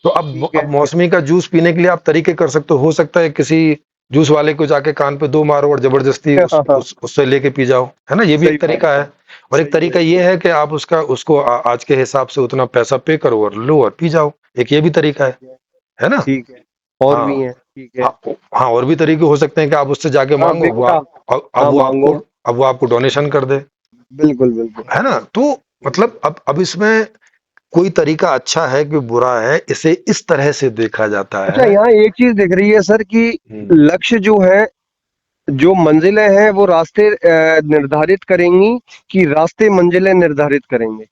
तो अब ठीक है। मौसमी का जूस पीने के लिए आप तरीके कर सकते हो सकता है किसी जूस वाले को जाके कान पे 2 मारो और जबरदस्ती उससे लेके पी जाओ, है ना। ये भी सही एक बात तरीका है, है। और एक सही है। तरीका ये है कि आप उसको आज के हिसाब से उतना पैसा पे करो और लो और पी जाओ। एक ये भी तरीका ठीक है है ना। ठीक है। और भी हाँ है, ठीक है। हाँ हाँ, और भी तरीके हो सकते हैं कि आप उससे जाके हाँ, मांगो, भिक्षा। अब हाँ, वो आपको मांगो। अब वो आपको डोनेशन कर दे, बिल्कुल बिल्कुल है ना। तो मतलब अब इसमें कोई तरीका अच्छा है कि बुरा है, इसे इस तरह से देखा जाता अच्छा, है। यहाँ एक चीज दिख रही है सर कि हम्म, लक्ष्य जो है, जो मंजिलें हैं वो रास्ते निर्धारित करेंगी कि रास्ते मंजिलें निर्धारित करेंगे?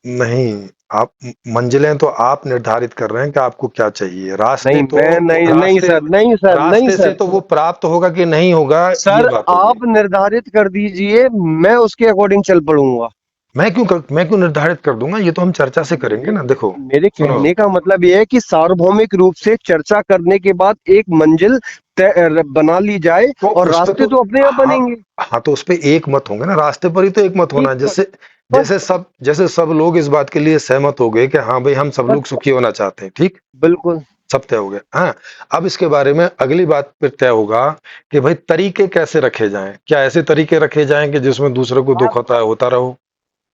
नहीं, आप मंजिलें तो आप निर्धारित कर रहे हैं कि आपको क्या चाहिए, रास्ते नहीं तो मैं नहीं नहीं रास्ते सर, नहीं सर, नहीं रास्ते से सर, तो वो प्राप्त होगा कि नहीं होगा, ये सर बात होगी। आप निर्धारित कर दीजिए, मैं उसके अकॉर्डिंग चल पड़ूंगा। मैं क्यों निर्धारित कर दूंगा, ये तो हम चर्चा से करेंगे ना। देखो मेरे सुनो, कहने का मतलब यह है कि सार्वभौमिक रूप से चर्चा करने के बाद एक मंजिल बना ली जाए तो और उस पे रास्ते तो तो अपने आप हाँ, बनेंगे। हाँ तो उस पे एक मत होंगे ना, रास्ते पर ही तो एक मत होना है। ठीक है, जैसे बस जैसे सब लोग इस बात के लिए सहमत हो गए कि हाँ भाई हम सब बस लोग सुखी होना चाहते हैं, ठीक, बिल्कुल। सब तय हो गया। हाँ, अब इसके बारे में अगली बात फिर तय होगा कि भाई तरीके कैसे रखे जाएं, क्या ऐसे तरीके रखे जाएं कि जिसमें दूसरे को दुख होता है होता रहो,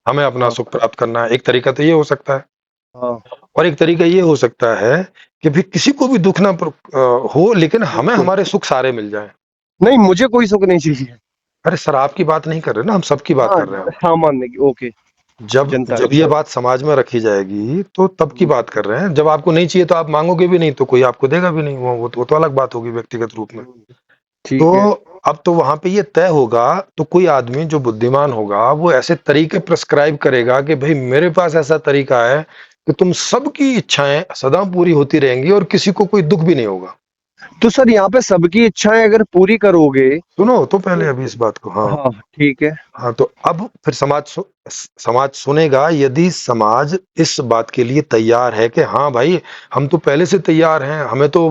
हमें अपना हाँ सुख प्राप्त करना है। एक तरीका तो ये हो सकता है, हाँ और एक तरीका ये हो सकता है कि भी किसी को भी दुख ना हो, लेकिन हमें बिल्कुल। हमारे सुख सारे मिल जाएं। नहीं मुझे कोई सुख नहीं चाहिए। अरे सर, आपकी बात नहीं कर रहे ना, हम सबकी बात हाँ कर रहे हैं। सामान्य की, ओके। जब जनता जब ये बात समाज में रखी जाएगी तो तब की की। बात कर रहे हैं। जब आपको नहीं चाहिए तो आप मांगोगे भी नहीं, तो कोई आपको देगा भी नहीं, वो तो अलग बात होगी व्यक्तिगत रूप में। तो ठीक है। अब तो वहां पे ये तय होगा, तो कोई आदमी जो बुद्धिमान होगा वो ऐसे तरीके प्रिस्क्राइब करेगा कि भाई मेरे पास ऐसा तरीका है कि तुम सबकी इच्छाएं सदा पूरी होती रहेंगी और किसी को कोई दुख भी नहीं होगा। तो सर यहाँ पे सबकी इच्छाएं अगर पूरी करोगे सुनो तो पहले तो अभी इस बात को। हाँ, हाँ ठीक है। हाँ तो अब फिर समाज सुनेगा, यदि समाज इस बात के लिए तैयार है कि हाँ भाई हम तो पहले से तैयार हैं, हमें तो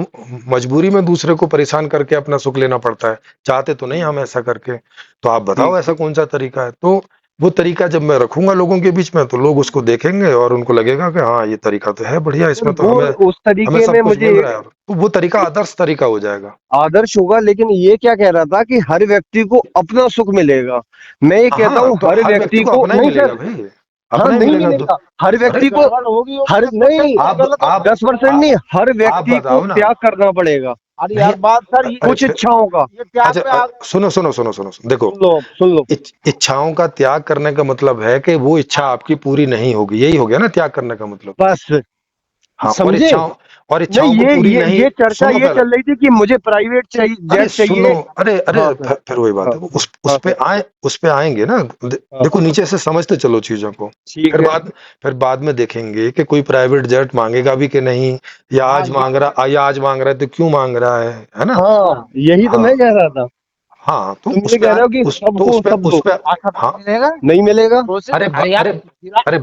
मजबूरी में दूसरे को परेशान करके अपना सुख लेना पड़ता है, चाहते तो नहीं हम ऐसा करके, तो आप बताओ ठीक ऐसा है। कौन सा तरीका है। तो वो तरीका जब मैं रखूंगा लोगों के बीच में, तो लोग उसको देखेंगे और उनको लगेगा कि हाँ ये तरीका तो है बढ़िया, सर इसमें तो वो हमें उस हमें तरीके में सब कुछ मुझे मिल रहा है, तो वो तरीका आदर्श तरीका हो जाएगा। आदर्श होगा, लेकिन ये क्या कह रहा था कि हर व्यक्ति को अपना सुख मिलेगा। मैं ये कहता हाँ हूँ तो हर हर व्यक्ति व्यक्ति को को अपना ही नहीं मिलेगा सर। भाई, हाँ अपना ही नहीं मिलेगा। मिलेगा हर अरे व्यक्ति को। गड़बड़ होगी होगी, हर 10% नहीं गलत होगा। 10% आप नहीं, हर आप व्यक्ति को बताओ ना। त्याग करना पड़ेगा अरे नहीं, यार बात सर अरे कुछ इच्छाओं का। ये त्याग अच्छा, पे आ सुनो सुनो सुनो सुनो सुनो, देखो, सुन लो अब, सुन लो। इच्छाओं का त्याग करने का मतलब है कि वो इच्छा आपकी पूरी नहीं होगी, यही हो गया ना त्याग करने का मतलब। बस हाँ, समझे। और नहीं इच्छाओं को पूरी नहीं, ये चर्चा सुनो ये पहले, चल रही थी कि मुझे प्राइवेट चाहिए, अरे जेट सुनो, चाहिए। अरे अरे हाँ सर। फिर वही बात हाँ है, हाँ हाँ सर। उस पे आएंगे ना। हाँ देखो नीचे से समझते चलो चीजों को, ठीक फिर है। फिर बाद में देखेंगे कि कोई प्राइवेट जेट मांगेगा भी कि नहीं, या हाँ आज ये मांग रहा, या आज मांग रहा है तो क्यों मांग रहा है ना। हाँ यही तो मैं हाँ, कह रहा था। हाँ तो तुम उस ये पे कह रहे हो कि सबको सब उस दो। पे आशा हाँ, मिलेगा नहीं मिलेगा। प्रोसेस। अरे अरे यार अरे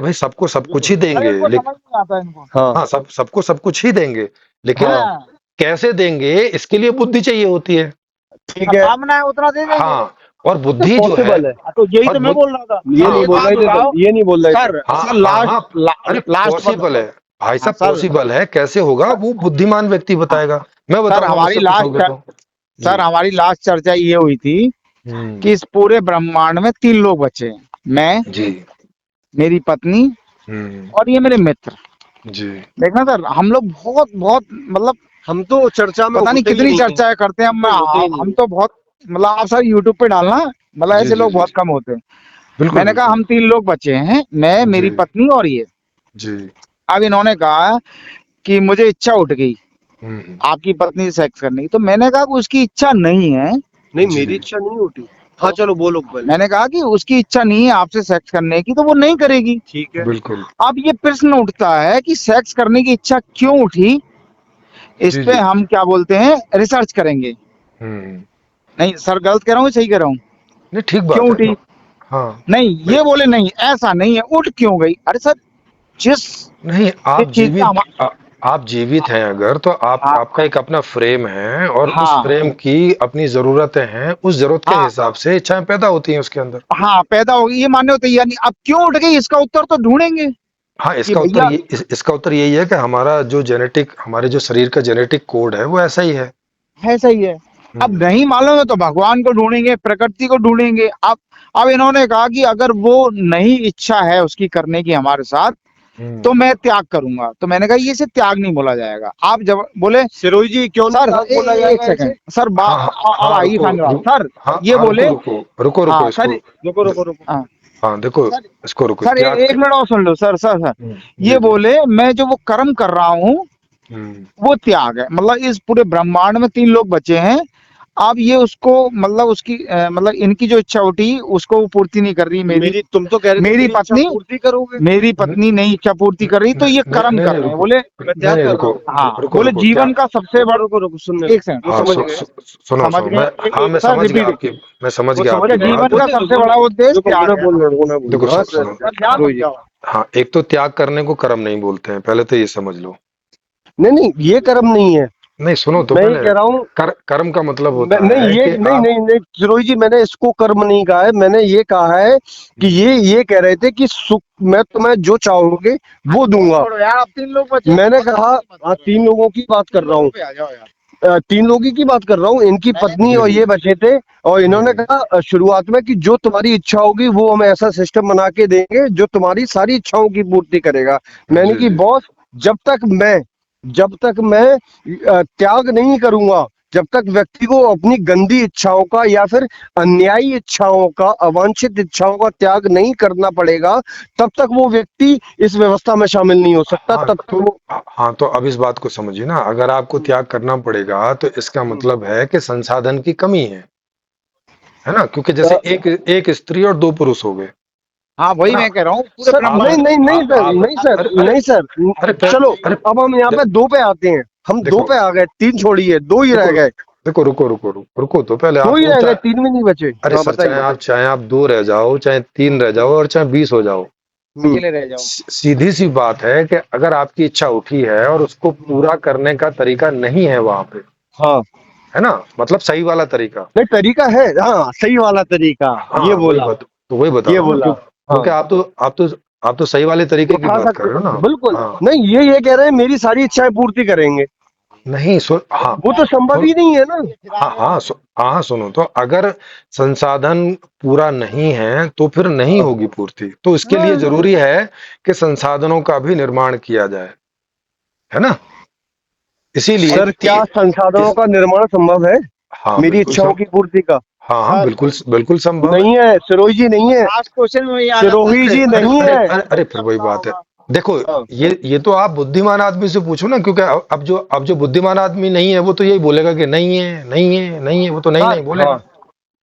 भाई सबको सब कुछ ही अरे देंगे, इनको लेकिन समझ नहीं आता इनको। हाँ हाँ सबको सब कुछ ही देंगे, लेकिन हाँ हाँ कैसे देंगे इसके लिए बुद्धि चाहिए होती है। ठीक है। कामना है उतना दे देंगे। हाँ, और सर बुद्धि जो है, पॉसिबल है। तो यही और तो मैं बोल रहा था। ये हाँ नहीं एक बोल बात रहे थे तुम, बताओ ये नहीं बोल रहे थे। सर, हाँ सर हाँ हाँ, अरे लास्ट पॉसिबल है भाई हाँ साहब, सर, पॉसिबल है, कैसे होगा वो बुद्धिमान व्यक्ति बताएगा, मैं सर बताऊंगा हमारी मुझसे पूछोगे तो। जी। सर हमारी लास्ट चर्चा ये हुई थी हम्म। कि इस पूरे ब्रह्मांड में 3 लोग बचे हैं। मैं, जी। मेरी पत्नी हम्म। और ये मेरे मित्र। जी। देखना सर, हम लोग बहुत बहुत मतलब हम तो चर्चा में पता नहीं होते ही कितनी नहीं है। चर्चाएं करते हैं हम होते ही नहीं हम है। तो बहुत मतलब आप सर यूट्यूब पे डालना, मतलब जी ऐसे जी लोग जी बहुत कम होते हैं। बिल्कुल मैंने कहा बिल्कुल। हम 3 लोग बचे हैं, मैं, जी मेरी पत्नी और ये। जी। अब इन्होंने कहा कि मुझे इच्छा उठ गई हम्म। आपकी पत्नी से सेक्स करने की, तो मैंने कहा कि उसकी इच्छा नहीं है। नहीं जी। मेरी इच्छा नहीं होती। हाँ चलो बोलो पहले। मैंने कहा कि उसकी इच्छा नहीं है आपसे सेक्स करने की, तो वो नहीं करेगी। ठीक है। बिल्कुल। अब ये प्रश्न उठता है कि सेक्स करने की इच्छा क्यों उठी, इस जी पे जी। हम क्या बोलते हैं, रिसर्च करेंगे। हम्म। नहीं सर गलत कह रहा हूँ सही कह रहा हूँ, नहीं ठीक क्यों बात है। उठी? हाँ नहीं भाई, ये बोले नहीं ऐसा नहीं है, उठ क्यों गई? अरे सर जिस नहीं जिस चीज का हम आप जीवित हैं अगर, तो हाँ आपका एक अपना फ्रेम है, और उस हाँ फ्रेम की अपनी जरूरतें हैं, उस जरूरत के हाँ हिसाब से इच्छाएं पैदा होती हैं उसके अंदर। हाँ पैदा होगी, ये मानने होते यानी अब क्यों उठ गई इसका उत्तर तो ढूंढेंगे हाँ, कि भैया इसका उत्तर यही है कि हमारे जो शरीर का जेनेटिक कोड है वो ऐसा ही है। है सही है। अब हम्म। नहीं मालूम है तो भगवान को ढूंढेंगे, प्रकृति को ढूंढेंगे। अब इन्होंने कहा कि अगर वो नहीं इच्छा है उसकी करने की हमारे साथ, हम्म। तो मैं त्याग करूंगा। तो मैंने कहा ये से त्याग नहीं बोला जाएगा। आप जब बोले सिरोही जी क्यों सर नहीं बोला एक जाएगा सेकंड इसे। सर हाँ हाँ अब हाँ, आइए रुको फाइनल सर, हाँ ये हाँ, बोले रुको हाँ इसको। सर, रुको रुको रुको। हाँ हाँ देखो, सर इसको रुको, सर त्याग एक मिनट और सुन लो सर सर सर। जी ये जी। बोले मैं जो वो कर्म कर रहा हूँ हम्म। वो त्याग है, मतलब इस पूरे ब्रह्मांड में 3 लोग बचे हैं। अब ये उसको मतलब उसकी मतलब इनकी जो इच्छा उठी उसको वो पूर्ति नहीं कर रही। मेरी तुम तो कह रहे थे मेरी मेरी इच्छा पत्नी पूर्ति करोगे। मेरी पत्नी नहीं इच्छा पूर्ति कर रही, तो ये नहीं कर्म नहीं कर नहीं रहे हैं। रुको, बोले मैं नहीं त्याग नहीं कर रहा रुको हूँ। हाँ, रुको बोले रुको जीवन त्याग। का सबसे बड़ा, रुको सुनने एक सेकंड, वो हाँ समझ सु, गए। सु, सुनो समझ सुनो गए? मैं, हाँ मैं सर समझ गया रिपीट, आपकी, मैं समझ वो गया समझ आपकी गए। जीवन बात। का सबसे बड़ा उद्देश्य रुको त्याग मैं है। बोल रहा हूँ, मैं बोल देखो रहा हूँ। सुनो, सर ध्यान मत रोहित जी, जाओ। हाँ एक तो त्याग करने को कर्म नहीं बोलते हैं, पहले तो ये समझ लो। नहीं नहीं ये कर्म नहीं है। नहीं सुनो तो मैं ये पहले, कह रहा हूँ, कर्म का मतलब मैं होता नहीं है ये कि नहीं आप, नहीं नहीं रोहित जी, मैंने इसको कर्म नहीं कहा है। मैंने ये कहा है कि ये कह रहे थे कि सुख मैं तुम्हें जो चाहोगे वो दूंगा। छोड़ो यार, अब 3 लोग बचे। मैंने कहा हाँ, 3 लोगों की बात कर रहा हूँ। पे आ जाओ यार। 3 लोगों की बात कर रहा हूँ, इनकी पत्नी और ये बचे थे। और इन्होंने कहा शुरुआत में कि जो तुम्हारी इच्छा होगी वो हम ऐसा सिस्टम बना के देंगे जो तुम्हारी सारी इच्छाओं की पूर्ति करेगा। मैंने जी कि जी बॉस, जब तक मैं त्याग नहीं करूंगा, जब तक व्यक्ति को अपनी गंदी इच्छाओं का या फिर अन्यायी इच्छाओं का, अवांछित इच्छाओं का त्याग नहीं करना पड़ेगा, तब तक वो व्यक्ति इस व्यवस्था में शामिल नहीं हो सकता। हाँ तब तक तो, वो हाँ तो अब इस बात को समझिए ना, अगर आपको त्याग करना पड़ेगा तो इसका मतलब है कि संसाधन की कमी है ना, क्योंकि जैसे एक एक स्त्री और 2 पुरुष हो गए, हाँ, है वही ना। मैं कह रहा हूँ, पूरे सर ब्रह्मांड नहीं नहीं नहीं आप सर, आप नहीं सर, अरे अरे नहीं सर, अरे चलो अरे अब हम यहाँ पे 2 पे आते हैं। हम 2 देखो पे आ गए, 3 छोड़िए, 2 ही देखो रह गए। देखो रुको तो पहले 2 आप ही वो रह गए, चाहे, 3 भी नहीं बचे। अरे हाँ सर बताइए। चाहे आप 2 रह जाओ, चाहे 3 रह जाओ, और चाहे 20 हो जाओ, हम्म, अकेले रह जाओ। सीधी सी बात है कि अगर आपकी इच्छा उठी है और उसको पूरा करने का तरीका नहीं है वहां पे, हाँ है ना, मतलब सही वाला तरीका। नहीं तरीका है, हाँ सही वाला तरीका। हाँ ये वही बोला, बात, तो वही बता ये रहा हूँ ना, बोला। हाँ क्योंकि आप तो सही वाले तरीके की उठा बात कर सकते, रहे हो ना। बिल्कुल। हाँ नहीं ये कह रहे हैं मेरी सारी इच्छाएं पूर्ति करेंगे, नहीं सुन, हाँ वो तो संभव सुन, ही नहीं है ना। हाँ सुनो तो, अगर संसाधन पूरा नहीं है तो फिर नहीं हाँ होगी पूर्ति, तो इसके लिए हाँ। जरूरी है कि संसाधनों का भी निर्माण किया जाए, है ना। इसीलिए सर क्या संसाधनों इस, का निर्माण संभव है हाँ मेरी बिल्कुल इच्छाओं की पूर्ति का? हाँ हाँ बिल्कुल बिल्कुल संभव है। नहीं है सिरोही जी, नहीं है लास्ट क्वेश्चन में ये आ जाता सिरोही है। जी, अरे नहीं अरे है। अरे अरे फिर वही बात है। देखो हाँ ये तो आप बुद्धिमान आदमी से पूछो ना, क्योंकि अब जो बुद्धिमान आदमी नहीं है वो तो यही बोलेगा कि नहीं है नहीं है नहीं है, वो तो नहीं सर नहीं बोलेगा। हाँ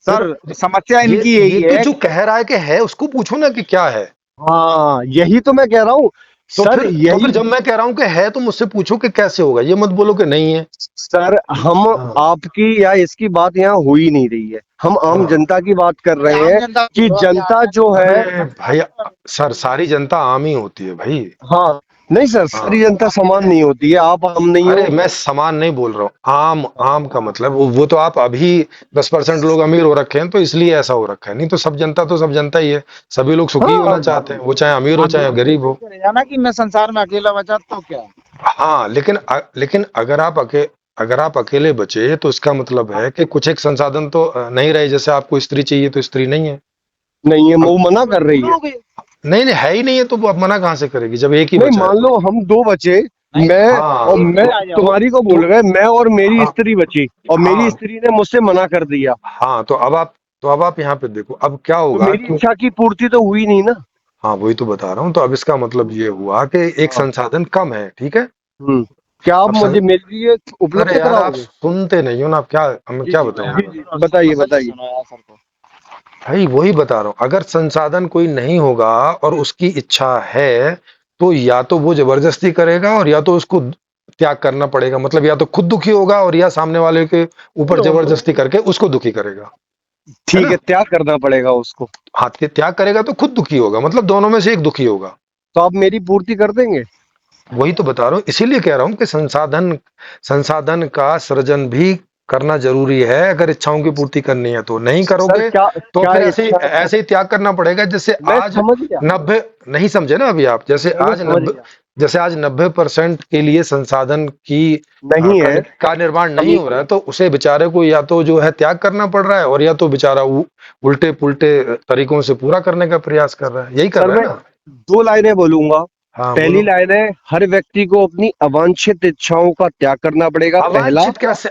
सर फिर समस्या ये इनकी ये यही तो है। जो कह रहा है कि है उसको पूछो ना कि क्या है। हाँ, यही तो मैं कह रहा हूँ सर। तो फिर यही जब मैं कह रहा हूं कि है तो मुझसे पूछो कि कैसे होगा, ये मत बोलो कि नहीं है। सर, हम हाँ आपकी या इसकी बात यहाँ हो ही नहीं रही है। हम आम हाँ जनता की बात कर रहे आम हैं जनता कि जनता जो है। अरे भाई, सर सारी जनता आम ही होती है भाई। हाँ नहीं सर, सारी हाँ जनता समान नहीं होती है। आप आम नहीं अरे हो। मैं समान नहीं बोल रहा हूँ, आम आम का मतलब वो तो आप अभी 10% लोग अमीर हो रखे हैं तो इसलिए ऐसा हो रखा है, नहीं तो सब जनता ही है। सभी लोग सुखी होना हाँ चाहते हैं, वो चाहे अमीर हो आप चाहे गरीब हो। चले जाना कि मैं संसार में अकेला बचा तो क्या। हाँ लेकिन अगर आप अकेले बचे तो इसका मतलब है कि कुछ एक संसाधन तो नहीं रहे, जैसे आपको स्त्री चाहिए तो स्त्री नहीं है। नहीं है, अब वो मना कर रही है। नहीं नहीं है ही नहीं है, तो वो अब मना कहाँ से करेगी जब एक ही नहीं बचा है मान तो। लो हम 2 बचे, मैं हाँ और मैं तुम्हारी को बोल रहे, मैं और मेरी हाँ स्त्री बची, और मेरी हाँ स्त्री ने मुझसे मना कर दिया, हाँ तो अब आप यहाँ पे देखो अब क्या तो होगा, मेरी क्यों। इच्छा की पूर्ति तो हुई नहीं ना। हाँ वही तो बता रहा हूँ, तो अब इसका मतलब ये हुआ कि एक हाँ संसाधन कम है, ठीक है। क्या आप अब मुझे मेरे लिए अरे उपलब्ध यार आप कराओगे? सुनते नहीं हो ना, अब क्या मैं जी क्या जी बताऊँ। जी जी बताइए बताइए। भाई वही बता रहा हूँ, अगर संसाधन कोई नहीं होगा और उसकी इच्छा है, तो या तो वो जबरदस्ती करेगा और या तो उसको त्याग करना पड़ेगा, मतलब या तो खुद दुखी होगा और या सामने वाले के ऊपर जबरदस्ती करके उसको दुखी करेगा, है ठीक ना। है, त्याग करना पड़ेगा उसको। हाथ के त्याग करेगा तो खुद दुखी होगा, मतलब दोनों में से एक दुखी होगा। तो आप मेरी पूर्ति कर देंगे? वही तो बता रहा हूँ, इसीलिए कह रहा हूँ कि संसाधन का सृजन भी करना जरूरी है, अगर इच्छाओं की पूर्ति करनी है तो नहीं सर करोगे क्या तो क्या फिर ऐसे इच्छा? ऐसे ही त्याग करना पड़ेगा, जैसे मैं आज समझ गया, 90, नहीं समझे ना अभी आप, मैं समझ गया। जैसे आज 90% के लिए संसाधन की नहीं है, का निर्माण नहीं कमी। हो रहा है, तो उसे बेचारे को या तो जो है त्याग करना पड़ रहा है, और या तो बेचारा उल्टे पुल्टे तरीकों से पूरा करने का प्रयास कर रहा है, यही कर सर रहा है मैं ना। 2 लाइनें बोलूंगा। हाँ पहली बोलो। लाइन है, हर व्यक्ति को अपनी अवांछित इच्छाओं का त्याग करना पड़ेगा, पहला।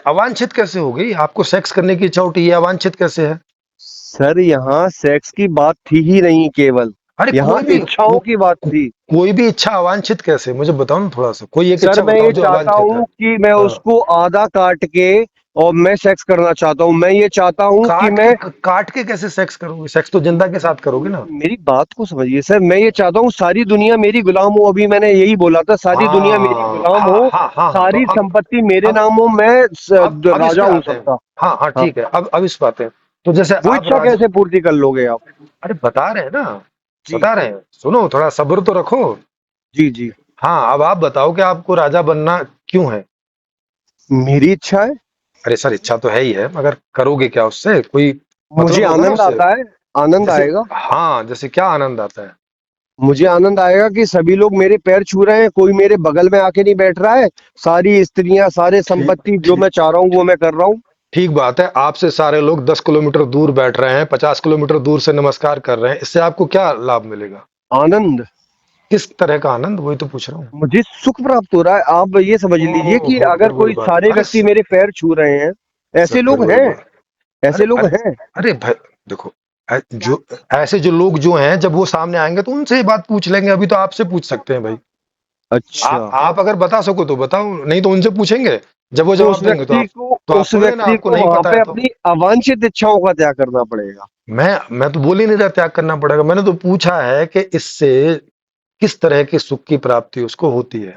अवांछित कैसे हो गई, आपको सेक्स करने की इच्छा उठी है, अवांछित कैसे है। सर यहाँ सेक्स की बात थी ही नहीं, केवल अरे यहाँ इच्छाओं की बात थी। कोई भी इच्छा अवांछित कैसे, मुझे बताओ ना थोड़ा सा, कोई एक सर इच्छा मैं बताओ ये जो चाहता अवांछित है। हूँ कि मैं हाँ उसको आधा काट के और मैं सेक्स करना चाहता हूँ। मैं ये चाहता हूँ कि मैं काट के कैसे सेक्स करोगे? सेक्स तो जिंदा के साथ करोगे ना। मेरी बात को समझिए सर, मैं ये चाहता हूँ सारी दुनिया मेरी गुलाम हो। अभी मैंने यही बोला था, सारी दुनिया मेरी हाँ गुलाम हाँ हो, हाँ हाँ, तो सारी संपत्ति मेरे अब नाम हो, मैं अब इस राजा पे हूँ आते हैं। सबका। हाँ हाँ हाँ, ठीक है, अब इस बात है। तो जैसे वो आप इच्छा राजा, कैसे पूर्ति कर लोगे आप? अरे बता रहे हैं ना, जी बता रहे हैं, सुनो थोड़ा सब्र तो रखो। जी जी। हाँ, अब आप बताओ कि आपको राजा बनना क्यों है? मेरी इच्छा है। अरे सर, इच्छा तो है ही है, मगर करोगे क्या उससे? कोई मुझे मतलब होगा ना आनंद उससे। आता है, आनंद जैसे, आएगा। हाँ, जैसे क्या आनंद आता है? मुझे आनंद आएगा कि सभी लोग मेरे पैर छू रहे हैं, कोई मेरे बगल में आके नहीं बैठ रहा है। सारी स्त्रियां, सारे ठीक संपत्ति जो ठीक मैं चाह रहा हूँ वो मैं कर रहा हूँ। ठीक बात है, आपसे सारे लोग 10 किलोमीटर दूर बैठ रहे हैं, 50 किलोमीटर दूर से नमस्कार कर रहे हैं, इससे आपको क्या लाभ मिलेगा? आनंद। किस तरह का आनंद, वही तो पूछ रहा हूँ। मुझे सुख प्राप्त हो रहा है। आप ये समझ लीजिए कि ओहो, अगर फिर वही कोई बात, सारे अरे व्यक्ति मेरे पैर छू रहे हैं, सर ऐसे फिर लोग वही हैं, बात, ऐसे अरे लोग अरे हैं। अरे भाई, देखो, जो ऐसे जो लोग जो हैं, जब वो सामने आएंगे तो उनसे ही बात पूछ लेंगे, अभी तो आपसे पूछ सकते हैं भाई। अच्छा, आप अगर बता सको तो बताओ, नहीं तो उनसे पूछेंगे, जब वो तो जवाब देंगे तो आप, उस बोलोगे ना व्यक्ति आपको को नहीं वहां पता पे है तो। अपनी अवांछित इच्छाओं का त्याग करना पड़ेगा। मैं तो बोल ही नहीं रहा त्याग करना पड़ेगा, मैंने तो पूछा है कि इससे किस तरह की सुख की प्राप्ति उसको होती है।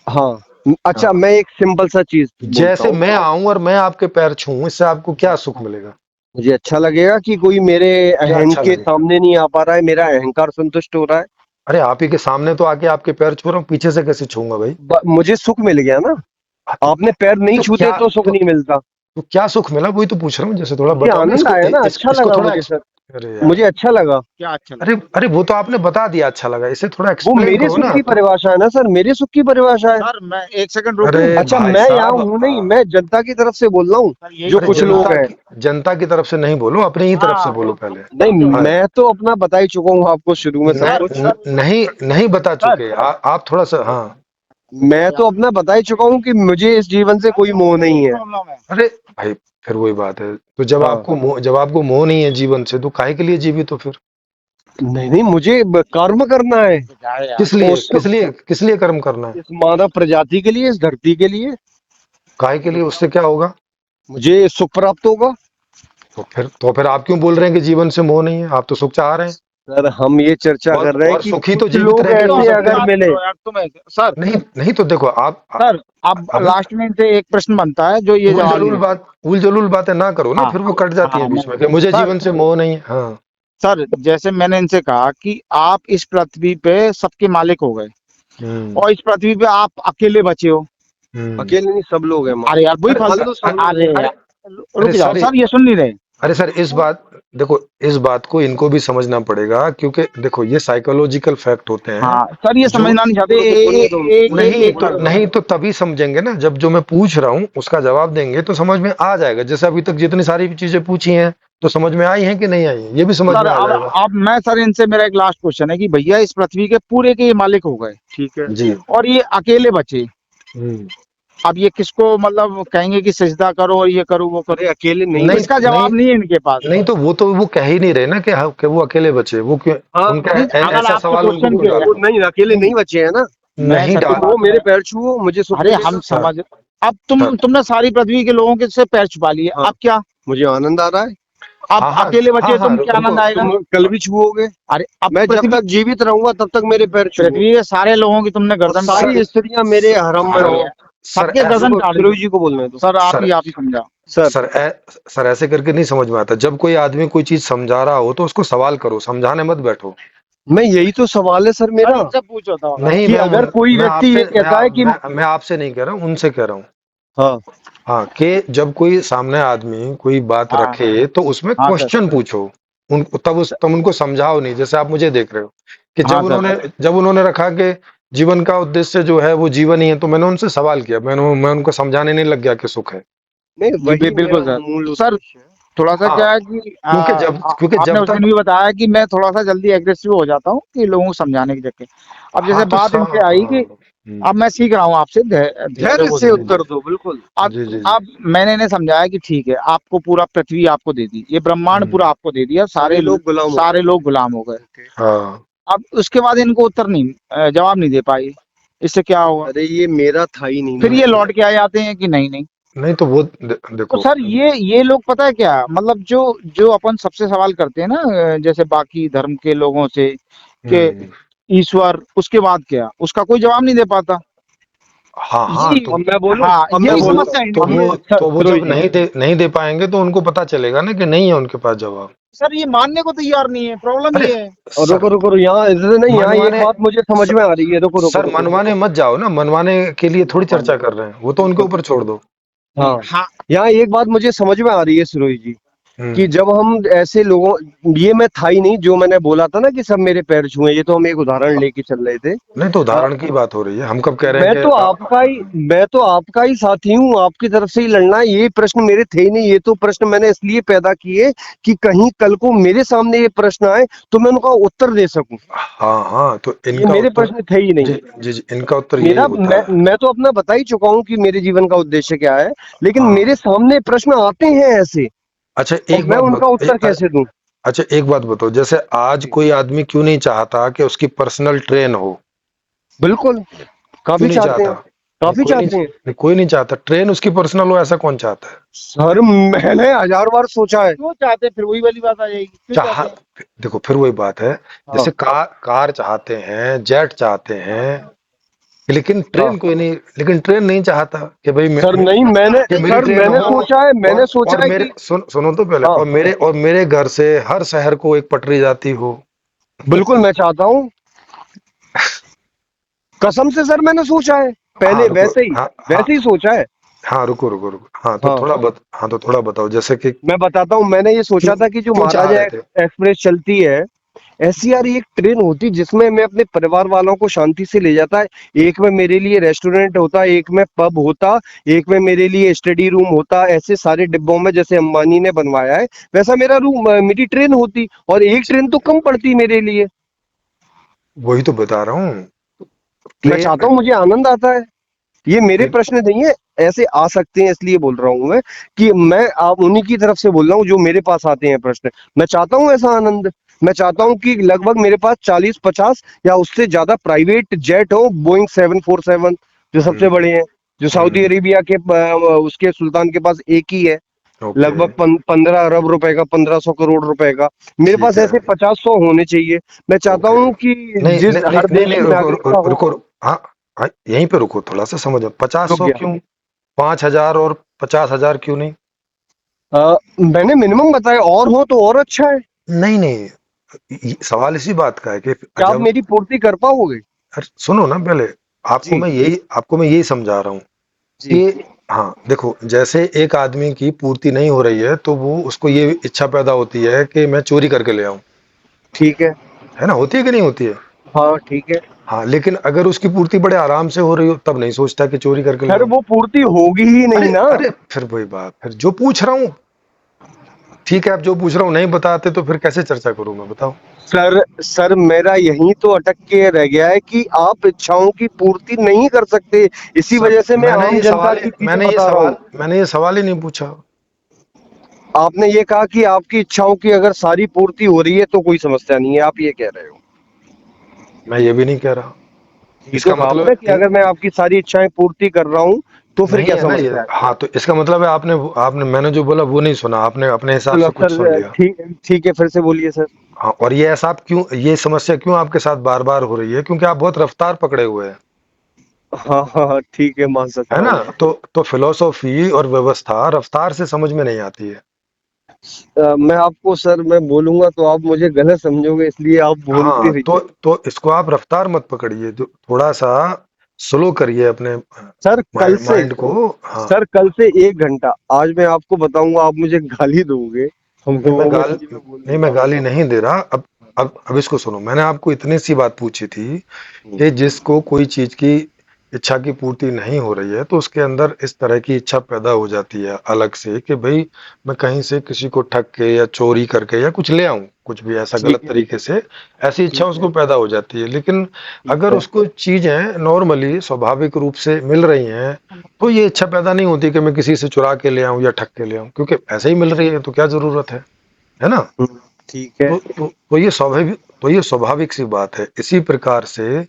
हाँ, अच्छा, हाँ, मैं एक सिंपल सा चीज बोलता जैसे हूँ। मैं आऊं और मैं आपके पैर छूऊं, इससे आपको क्या सुख मिलेगा? मुझे अच्छा लगेगा कि कोई मेरे क्या अहम अच्छा के लगेगा? सामने नहीं आ पा रहा है, मेरा अहंकार संतुष्ट हो रहा है। अरे आप ही के सामने तो आके आपके पैर छू रहा हूँ, पीछे से कैसे छूंगा भाई? मुझे सुख मिल गया ना। हाँ, तो आपने पैर नहीं तो छूते क्या तो सुख तो, नहीं मिलता। तो क्या सुख मिला, वही तो पूछ रहा हूँ, जैसे थोड़ा मुझे बताओ ना आनंद इसको, आया ना, अच्छा इसको लगा थोड़ा मुझे सर। अरे यार, मुझे अच्छा लगा। क्या अच्छा अरे लगा? अरे वो तो आपने बता दिया अच्छा लगा, इसे थोड़ा वो एक्सप्लेन मेरे करो सुख ना की तो। परिभाषा है ना सर, मेरे सुख की परिभाषा है। सर मैं एक सेकंड अरे रुकूं? अच्छा, भाई मैं यहाँ साहब, हूँ नहीं, मैं जनता की तरफ से बोल रहा हूँ, सर यही जो अरे बोल कुछ रहा लोग हूँ। हैं। जनता की तरफ से नहीं बोलो, अपनी ही तरफ से हाँ, बोलो पहले। नहीं, हाँ, मैं तो अपना बता ही चुका हूँ आपको शुरू में सब सर कुछ। नहीं नहीं बता सर चुके, आप थोड़ा सा, हाँ। मैं तो अपना बता ही चुका हूँ कि मुझे इस जीवन से कोई मोह नहीं है। प्रॉब्लम है। अरे भाई, फिर वही बात है, तो हाँ, जब आपको मोह नहीं है जीवन से, तो काहे के लिए जीवित हो फिर? नहीं नहीं, मुझे कर्म करना है। जाए यार। उस किस लिए कर्म करना है? इस मानव प्रजाति के लिए, इस धरती के लिए। काहे के लिए, उससे क्या होगा? मुझे सुख प्राप्त होगा। तो फिर आप क्यों बोल रहे हैं कि जीवन से मोह नहीं है? आप तो सुख चाह रहे हैं। सर, हम ये चर्चा कर रहे हैं और कि सुखी तो कुछ जीवित लोग रह के ही हो ऐसे सकते अगर हैं। बात मिले। करो यार तुम सर। नहीं नहीं, तो देखो सर अब अब लास्ट में इनसे एक प्रश्न बनता है जो ये जवाब नहीं देते। उल जलूल बातें ना करो ना, हाँ फिर वो कट जाती है हाँ बीच में कि मुझे सर, जीवन से मोह नहीं है। हाँ। सर जैसे मैंने इनसे कहा कि आप इस पृथ्वी पे सबके मालिक हो गए हम्म और इस पृथ्वी पे आप अकेले बचे हो। हम्म। अकेले नहीं, सब लोग हैं अरे यार वही अरे फालतू, मान लो सब लोग अरे हैं। अरे यार रुक अरे जाओ सर, सर, ये सुन नहीं रहे। अरे सर, देखो, इस बात को इनको भी समझना पड़ेगा, क्योंकि देखो ये साइकोलॉजिकल फैक्ट होते हैं हाँ सर, ये जो, समझना नहीं चाहते। बोलने दो उनको, बोलने दो, एक बोलने दो। नहीं तो तभी समझेंगे ना, जब जो मैं पूछ रहा हूँ उसका जवाब देंगे तो समझ में आ जाएगा। जैसे अभी तक जितनी सारी चीजें पूछी हैं, तो समझ में आई हैं कि नहीं आई हैं, ये भी समझ सर में आ अब जाएगा। मैं सर इनसे मेरा एक लास्ट क्वेश्चन है कि भैया इस पृथ्वी के पूरे के ये मालिक हो गए, ठीक है, जी। और ये अकेले बचे। हम्म। अब ये किसको मतलब कहेंगे कि सजदा करो और ये करो वो अरे करो? अकेले नहीं तो नहीं इसका नहीं जवाब नहीं है इनके पास। नहीं, तो वो कह ही नहीं रहे ना कि कि वो अकेले बचे, वो क्यों, हाँ, उनका नहीं, अगर ऐसा आपसे सवाल उनको क्वेश्चन क्यों किया डालोगे? नहीं, अकेले नहीं, नहीं बचे हैं ना। मैं नहीं सच्ची तुम डाल हो, बात मेरे है। पैर छुओ, मुझे सुख अरे मिलेगा। हम समझ, अब सर, तुमने सारी पृथ्वी के लोगों के से पैर छुपा लिए, हाँ, अब क्या? मुझे आनंद आ रहा है। अब हाँ हाँ अकेले हाँ बचे हाँ, तुम, क्या रुको, आनंद आएगा? तुम कल भी छुओगे। अरे अब मैं जब पृथ्वी, तक जीवित रहूंगा तब तक मेरे पैर छुओ। पृथ्वी के सारे लोगों की तुमने और गर्दन काट दी। सारी स्त्रियां मेरे हरम में अरे हो। यार, सर सबके गर्दन रुको, काट दी। फिरोज जी को बोलने दो। सर सर आप ही समझाओ। सर, सर ऐसे करके नहीं समझ में आता। जब कोई आदमी कोई चीज समझा रहा हो तो उसको सवाल करो, समझाने मत बैठो। मैं यही तो सवाल है सर सर मेरा, इनसे पूछो था। नहीं, कि अगर कोई मैं व्यक्ति आपसे ये कहता है कि मैं आपसे नहीं कह रहा हूँ, उनसे कह रहा हूँ। हाँ हाँ, कि जब कोई सामने आदमी कोई बात हाँ रखे तो उसमें हाँ सर, क्वेश्चन पूछो, तब उनको समझाओ नहीं, जैसे आप मुझे देख रहे हो कि हाँ सर, जब उन्होंने रखा कि जीवन का उद्देश्य जो है वो जीवन ही है, तो मैंने उनसे सवाल किया, मैं उनको समझाने नहीं लग गया कि सुख है। नहीं, जी वही मेरा बिल्कुल सर। मूल सर उद्देश्य है। थोड़ा सा हाँ, क्या है कि क्योंकि आपने जब उस दिन तक भी बताया कि मैं थोड़ा सा जल्दी एग्रेसिव हो जाता हूँ कि लोगों को समझाने की चक्कर। अब जैसे हाँ तो बात इनसे आई कि अब मैं सीख रहा हूँ आपसे धैर्य धैर्य को से देने में। उत्तर दो, बिल्कुल। अब जी जी जी। अब मैंने इन्हें समझाया कि ठीक है, आपको पूरा पृथ्वी आपको दे दी, ये ब्रह्मांड हम्म, पूरा आपको दे दिया, सभी लोग गुलाम हो सारे गए। लोग गुलाम हो गए। हाँ। अब उसके बाद इनको उत्तर नहीं, जवाब नहीं दे पाई, इससे क्या होगा? अरे ये मेरा था ही नहीं फिर ना। ये लौट के आ जाते हैं कि नहीं नहीं नहीं तो वो तो देखो, सर ये लोग पता है क्या, मतलब जो जो अपन सबसे सवाल करते हैं ना, जैसे बाकी धर्म के लोगों से कि हम्म, ईश्वर, उसके बाद क्या, उसका कोई जवाब नहीं दे पाता। हाँ हाँ, यही, तो अब मैं बोलूं हाँ, अब मैं यही वो बोलूं समस्या तो इनकी वो है। सर तो वो फिरोज जब जी, नहीं दे पाएंगे तो उनको पता चलेगा ना कि नहीं है उनके पास जवाब। सर ये मानने को तैयार नहीं है, प्रॉब्लम अरे ये है। और सर, रुको रुको रुको, यहाँ इधर नहीं, यहाँ एक मनवाने बात मुझे समझ सर, में आ रही है, रुको रुको सर रुको मनवाने मत जाओ ना, मनवाने के लिए थोड़ी चर्चा कर रहे हैं, वो तो उनके रुको। ऊपर छोड़ दो। हाँ, हाँ, यहाँ एक बात मुझे समझ में आ रही है सुरोही जी, कि हम्म, जब हम ऐसे लोगों, ये मैं था ही नहीं जो मैंने बोला था ना कि सब मेरे पैर छुए, ये तो हम एक उदाहरण लेके चल रहे थे। नहीं तो अ, उदाहरण की बात हो रही है, हम कब कह रहे हैं मैं कि तो आपका ही मैं तो आपका ही साथी हूँ, आपकी तरफ से ही लड़ना है, ये प्रश्न मेरे थे ही नहीं, ये तो प्रश्न मैंने इसलिए पैदा किए कि कहीं कल को मेरे सामने ये प्रश्न आए तो मैं उनका उत्तर दे सकूं। हाँ हाँ, तो ये इनका मेरे उत्तर, प्रश्न थे ही नहीं। जी जी जी, इनका उत्तर यही मेरा होता है। मैं तो अपना बता ही चुका हूँ कि मेरे जीवन का उद्देश्य क्या है, लेकिन हाँ, मेरे सामने प्रश्न आते हैं ऐसे, अच्छा और एक मैं बात उनका उत्तर कैसे दूं? अच्छा एक बात बताओ, जैसे आज कोई आदमी क्यों नहीं चाहता कि उसकी पर्सनल ट्रेन हो? बिल्कुल, क्यों काफी नहीं चाहते चाहता? हैं, काफी चाहते हैं। कोई नहीं चाहता ट्रेन उसकी पर्सनल हो, ऐसा कौन चाहता है? सर मैंने हजार बार सोचा है। क्यों चाहते हैं, फिर वही वाली बात आ जाएगी, क्यों चाह चाहते हैं। देखो फिर वही बात है, हाँ जैसे कार चाहते हैं, जेट चाहते हैं, लेकिन हाँ। ट्रेन नहीं चाहता कि भाई सर नहीं, कि मेरी सर ट्रेन मैंने हो। सोचा है, मैंने और सोचा है मेरे कि सुनो तो पहले, हाँ, और मेरे घर से हर शहर को एक पटरी जाती हो। बिल्कुल मैं चाहता हूँ, कसम से सर मैंने सोचा है, हाँ पहले रुको, हाँ हाँ वैसे ही सोचा है। हाँ, रुको हाँ तो हाँ, हाँ तो थोड़ा बताओ, जैसे कि मैं बताता हूँ, मैंने ये क्यों सोचा था कि जो क्यों चाह महाराजा रहे थे? एक्सप्रेस चलती है, ऐसी यार एक ट्रेन होती जिसमें मैं अपने परिवार वालों को शांति से ले जाता है। एक में मेरे लिए रेस्टोरेंट होता, एक में पब होता, एक में मेरे लिए स्टडी रूम होता, ऐसे सारे डिब्बों में जैसे अंबानी ने बनवाया है वैसा मेरा रूम, मेरी ट्रेन होती, और एक ट्रेन तो कम पड़ती मेरे लिए। वही तो बता रहा हूँ, मैं चाहता ट्रेन हूँ, मुझे आनंद आता है। ये मेरे प्रश्न नहीं है, ऐसे आ सकते हैं इसलिए बोल रहा हूँ मैं, कि मैं आप उन्हीं की तरफ से बोल रहा हूँ जो मेरे पास आते हैं प्रश्न। मैं चाहता हूँ ऐसा आनंद, मैं चाहता हूँ कि लगभग मेरे पास 40-50 या उससे ज्यादा प्राइवेट जेट हो, बोइंग 747 जो सबसे हम्म बड़े हैं, जो सऊदी हम्म, अरेबिया के उसके सुल्तान के पास एक ही है, ओके, लगभग 15 अरब रुपए का, 1500 करोड़ रुपए का। मेरे पास ठीक है, ऐसे 50-100 होने चाहिए। मैं चाहता ओके, हूँ कि जिस हर नहीं देश की रुको नागरिकता हो। हाँ हाँ, यहीं पे रुको, थोड़ा सा समझो, 50 रुक 100 गया। क्यों? 5,000 और 50,000 क्यों नहीं? मैंने मिनिमम बताया, और हो तो और अच्छा है। नहीं नहीं, सवाल इसी बात का है कि क्या आप जब, मेरी पूर्ति कर पाओगे? अरे सुनो ना पहले, जी आपको मैं यही समझा रहा हूँ जी। कि हाँ देखो, जैसे एक आदमी की पूर्ति नहीं हो रही है तो वो उसको ये इच्छा पैदा होती है कि मैं चोरी करके ले आऊं, ठीक है। है ना? होती है कि नहीं होती है? हाँ ठीक है। हाँ, लेकिन अगर उसकी पूर्ति बड़े आराम से हो रही हो तब नहीं सोचता कि चोरी करके ले सर आऊं। वो पूर्ति होगी ही नहीं ना। अरे फिर वही बात, फिर जो पूछ रहा हूँ, ठीक है, अब जो पूछ रहा हूँ नहीं बताते तो फिर कैसे चर्चा करूं मैं, बताओ? सर मेरा यही तो अटक के रह गया है कि आप इच्छाओं की पूर्ति नहीं कर सकते, इसी सर वजह से मैं आम जनता की चीजें बता रहा हूँ। मैंने ये सवाल ही नहीं पूछा। आपने ये कहा कि आपकी इच्छाओं की अगर सारी पूर्ति हो रही है तो कोई समस्या नहीं है, आप ये कह रहे हो। मैं ये भी नहीं कह रहा। ये तो इसका कहा मतलब मैंने कि अगर मैं आपकी सारी इच्छाएं पूर्ति कर रहा हूँ तो फिर नहीं क्या है ना ये, समस्या है? हाँ तो इसका मतलब है आपने आपने मैंने जो बोला वो नहीं सुना, आपने अपने हिसाब चलो से कुछ सुन सर, लिया। ठीक ठीक है, फिर से बोलिए सर। हाँ, और ये ऐसा आप क्यों, ये समस्या क्यों आपके साथ बार बार हो रही है? क्योंकि आप बहुत रफ्तार पकड़े हुए हैं, हाँ हाँ हाँ, ठीक है, मान है सकता ना? हूँ। तो फिलोसॉफी और व्यवस्था रफ्तार से समझ में नहीं आती है। मैं आपको सर, मैं बोलूंगा तो आप मुझे गलत समझोगे, इसलिए आप बोलते हाँ, रहिए। तो इसको आप रफ्तार मत पकड़िए, जो थोड़ा सा स्लो करिए अपने सर कल से माइंड को। हाँ, सर कल से 1 घंटा, आज मैं आपको बताऊंगा, आप मुझे गाली दोगे, हम नहीं मैं लोगों में गाल इसलिए मैं बोल नहीं, देता मैं हूँ। गाली नहीं दे रहा। अब इसको सुनो, मैंने आपको इतनी सी बात पूछी थी हम्म, कि जिसको कोई चीज की इच्छा की पूर्ति नहीं हो रही है तो उसके अंदर इस तरह की इच्छा पैदा हो जाती है अलग से कि भाई मैं कहीं से किसी को ठग के या चोरी करके या कुछ ले आऊं, कुछ भी ऐसा ठीक गलत है। तरीके से, ऐसी इच्छा ठीक है। उसको पैदा हो जाती है। लेकिन ठीक अगर है। उसको चीजें नॉर्मली स्वाभाविक रूप से मिल रही हैं तो ये इच्छा पैदा नहीं होती कि मैं किसी से चुरा के ले आऊं या ठग के ले आऊं, क्योंकि ऐसे ही मिल रही है तो क्या जरूरत है ना? ठीक है। तो ये स्वाभाविक सी बात है। इसी प्रकार से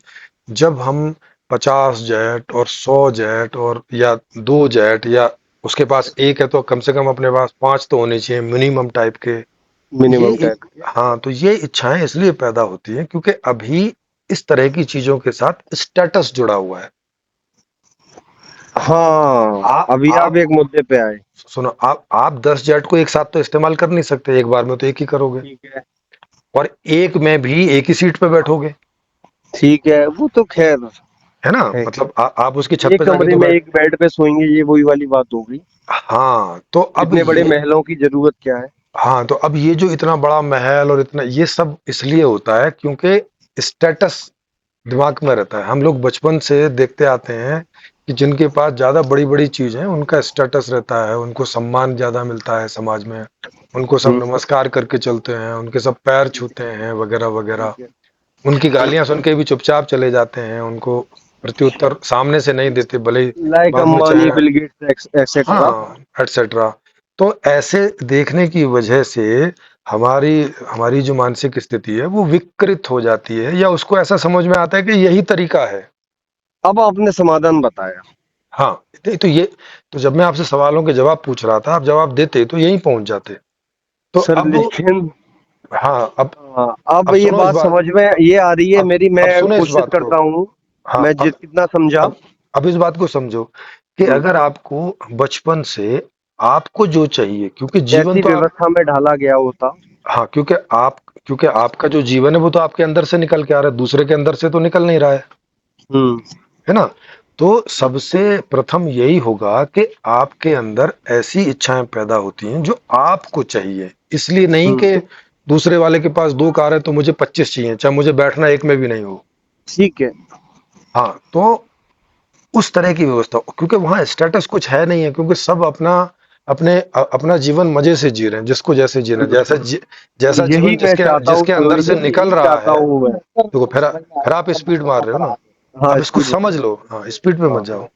जब हम 50 जेट और 100 जेट और या 2 जेट या उसके पास एक है तो कम से कम अपने पास 5 तो होने चाहिए मिनिमम टाइप के। मिनिमम ये टाइप। हाँ, तो ये इच्छाएं इसलिए पैदा होती हैं क्योंकि अभी इस तरह की चीजों के साथ स्टेटस जुड़ा हुआ है। हाँ, अभी आप आप एक मुद्दे पे आए। सुनो, आप 10 जेट को एक साथ तो इस्तेमाल कर नहीं सकते, एक बार में तो एक ही करोगे, ठीक है। और एक में भी एक ही सीट पे बैठोगे, ठीक है, वो तो खैर है ना? है। मतलब आप उसकी छत एक पे जाके कमरे तो में बैठ। एक बेड पे सोएंगे, ये वही वाली बात हो गई। हाँ तो अब इतने बड़े ये महलों की जरूरत क्या है? हाँ तो अब ये जो इतना बड़ा महल और इतना ये सब इसलिए होता है क्योंकि स्टेटस दिमाग में रहता है। हम लोग बचपन से देखते आते हैं कि जिनके पास ज्यादा बड़ी बड़ी चीज है उनका स्टेटस रहता है, उनको सम्मान ज्यादा मिलता है समाज में, उनको सब हम्म। नमस्कार करके चलते हैं, उनके सब पैर छूते हैं वगैरह ठीक वगैरह। है। उनकी गालियां सुन के भी चुपचाप चले जाते हैं, उनको प्रत्युत्तर सामने से नहीं देते, भले ही लाइक बाद में अंबानी, चाहे। Bill Gates etcetera. हाँ, एटसेट्रा। तो ऐसे देखने की वजह से हमारी हमारी जो मानसिक स्थिति है वो विकृत हो जाती है, या उसको ऐसा समझ में आता है कि यही तरीका है। अब आपने समाधान बताया। हाँ, तो ये तो जब मैं आपसे सवालों के जवाब पूछ रहा था, आप जवाब देते तो यहीं पहुंच जाते। तो सर अब लेकिन हाँ, हाँ, अब अब ये सुनो इस बात बात समझ में ये आ रही है मेरी, अब मैं सुनो इस कोशिश बात को। करता हूँ। हाँ, मैं जितना समझा। अब अब इस बात को समझो कि हम्म, अगर आपको बचपन से आपको जो चाहिए, क्योंकि जीवन ऐसी तो आप व्यवस्था में ढाला गया होता। हाँ, क्योंकि आपका जो जीवन है वो तो आपके अंदर से निकल के आ रहा है, दूसरे के अंदर से तो निकल नहीं रहा हम्म। है ना? तो सबसे प्रथम यही होगा कि आपके अंदर ऐसी इच्छाएं पैदा होती हैं जो आपको चाहिए, इसलिए नहीं हम्म। कि दूसरे वाले के पास 2 कार है तो मुझे 25 चाहिए, चाहे मुझे बैठना एक में भी नहीं हो। ठीक है। हाँ, तो उस तरह की व्यवस्था, क्योंकि वहां स्टेटस कुछ है नहीं है, क्योंकि सब अपना जीवन मजे से जी रहे हैं, जिसको जैसे जीना है, जैसा यही जीवन मैं जिसके चाहता हूँ जिसके अंदर सरोज से जी, निकल यही रहा चाहता है। हूँ मैं। देखो, फिर आप स्पीड मार रहे हो ना। हाँ, अब इसको स्पीड। समझ लो, हाँ, स्पीड पे मत हाँ। जाओ।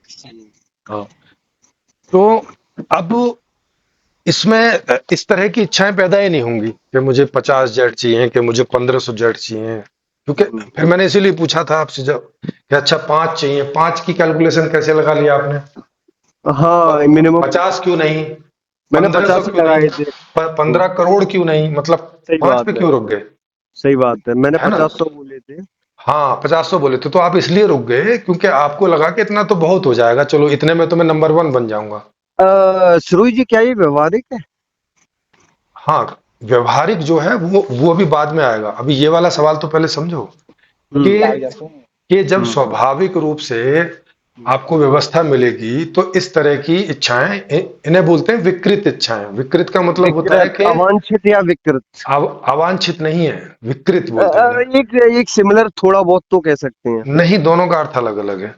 हाँ, तो अब इसमें इस तरह की इच्छाएं पैदा ही नहीं होंगी कि मुझे 50 जेट चाहिए, कि मुझे 1500 जेट चाहिए, क्योंकि हम्म। फिर मैंने इसीलिए पूछा था आपसे जब कि अच्छा 5 चाहिए, 5 की कैलकुलेशन कैसे लगा लिया आपने? हाँ, मिनिमम 50 क्यों नहीं? मैंने 1500 50 ही क्यों नहीं? लगाए थे। 15 करोड़ क्यों नहीं? मतलब सही 5 पे बात है। क्यों रुक गए? सही बात है, मैंने है ना? 50 तो बोले थे। हाँ, 50 बोले थे तो आप इसलिए रुक गए क्योंकि आपको लगा कि इतना तो बहुत हो जाएगा, चलो इतने में तो मैं नंबर 1 बन जाऊंगा। सरोज जी, क्या ये व्यवहारिक है? हाँ, व्यवहारिक जो है वो अभी बाद में आएगा, अभी ये वाला सवाल तो पहले समझो कि हम्म। जब हम्म। स्वाभाविक रूप से आपको व्यवस्था मिलेगी तो इस तरह की इच्छाएं, इन्हें बोलते हैं विकृत इच्छाएं। विकृत का मतलब होता है विकृत, कि अवांछित या विकृत? अवांछित नहीं है, विकृत बोलते हैं इन्हें। एक एक सिमिलर थोड़ा बहुत तो कह सकते हैं। नहीं, दोनों का अर्थ अलग अलग है।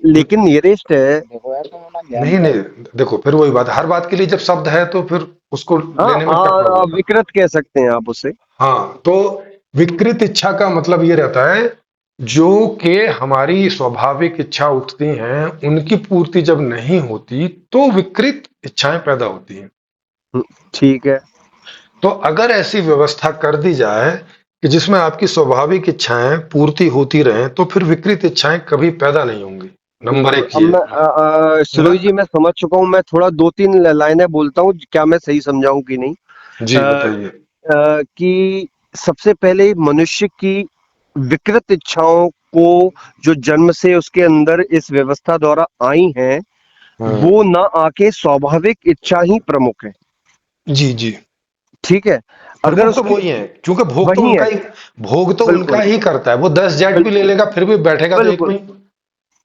लेकिन नियरेस्ट है। नहीं नहीं, देखो फिर वही बात, हर बात के लिए जब शब्द है तो फिर उसको हाँ, लेने में क्या प्रॉब्लम है? विकृत कह सकते हैं आप उसे। हाँ, तो विकृत इच्छा का मतलब ये रहता है जो कि हमारी स्वाभाविक इच्छा उठती हैं उनकी पूर्ति जब नहीं होती तो विकृत इच्छाएं पैदा होती हैं। ठीक है। तो अगर ऐसी व्यवस्था कर दी जाए कि जिसमें आपकी स्वाभाविक इच्छाएं पूर्ति होती रहें तो फिर विकृत इच्छाएं कभी पैदा नहीं होंगी। नंबर बिल्कुल। एक अब ये। मैं सरोज जी, मैं समझ चुका हूँ। मैं थोड़ा दो तीन लाइनें बोलता हूँ, क्या मैं सही समझाऊं कि नहीं? जी अ, बताइए। कि सबसे पहले मनुष्य की विकृत इच्छाओं को, जो जन्म से उसके अंदर इस व्यवस्था द्वारा आई हैं, वो हम्म। ना आके स्वाभाविक इच्छा ही प्रमुख है। जी जी। ठीक है। अगर प्रमुख तो उसकी वही है, क्योंकि वही है। भोग तो उनका बिल्कुल। ही करता है, वो 10 जेट भी ले बिल्कुल। लेगा फिर भी बैठेगा तो एक में बिल्कुल। ही।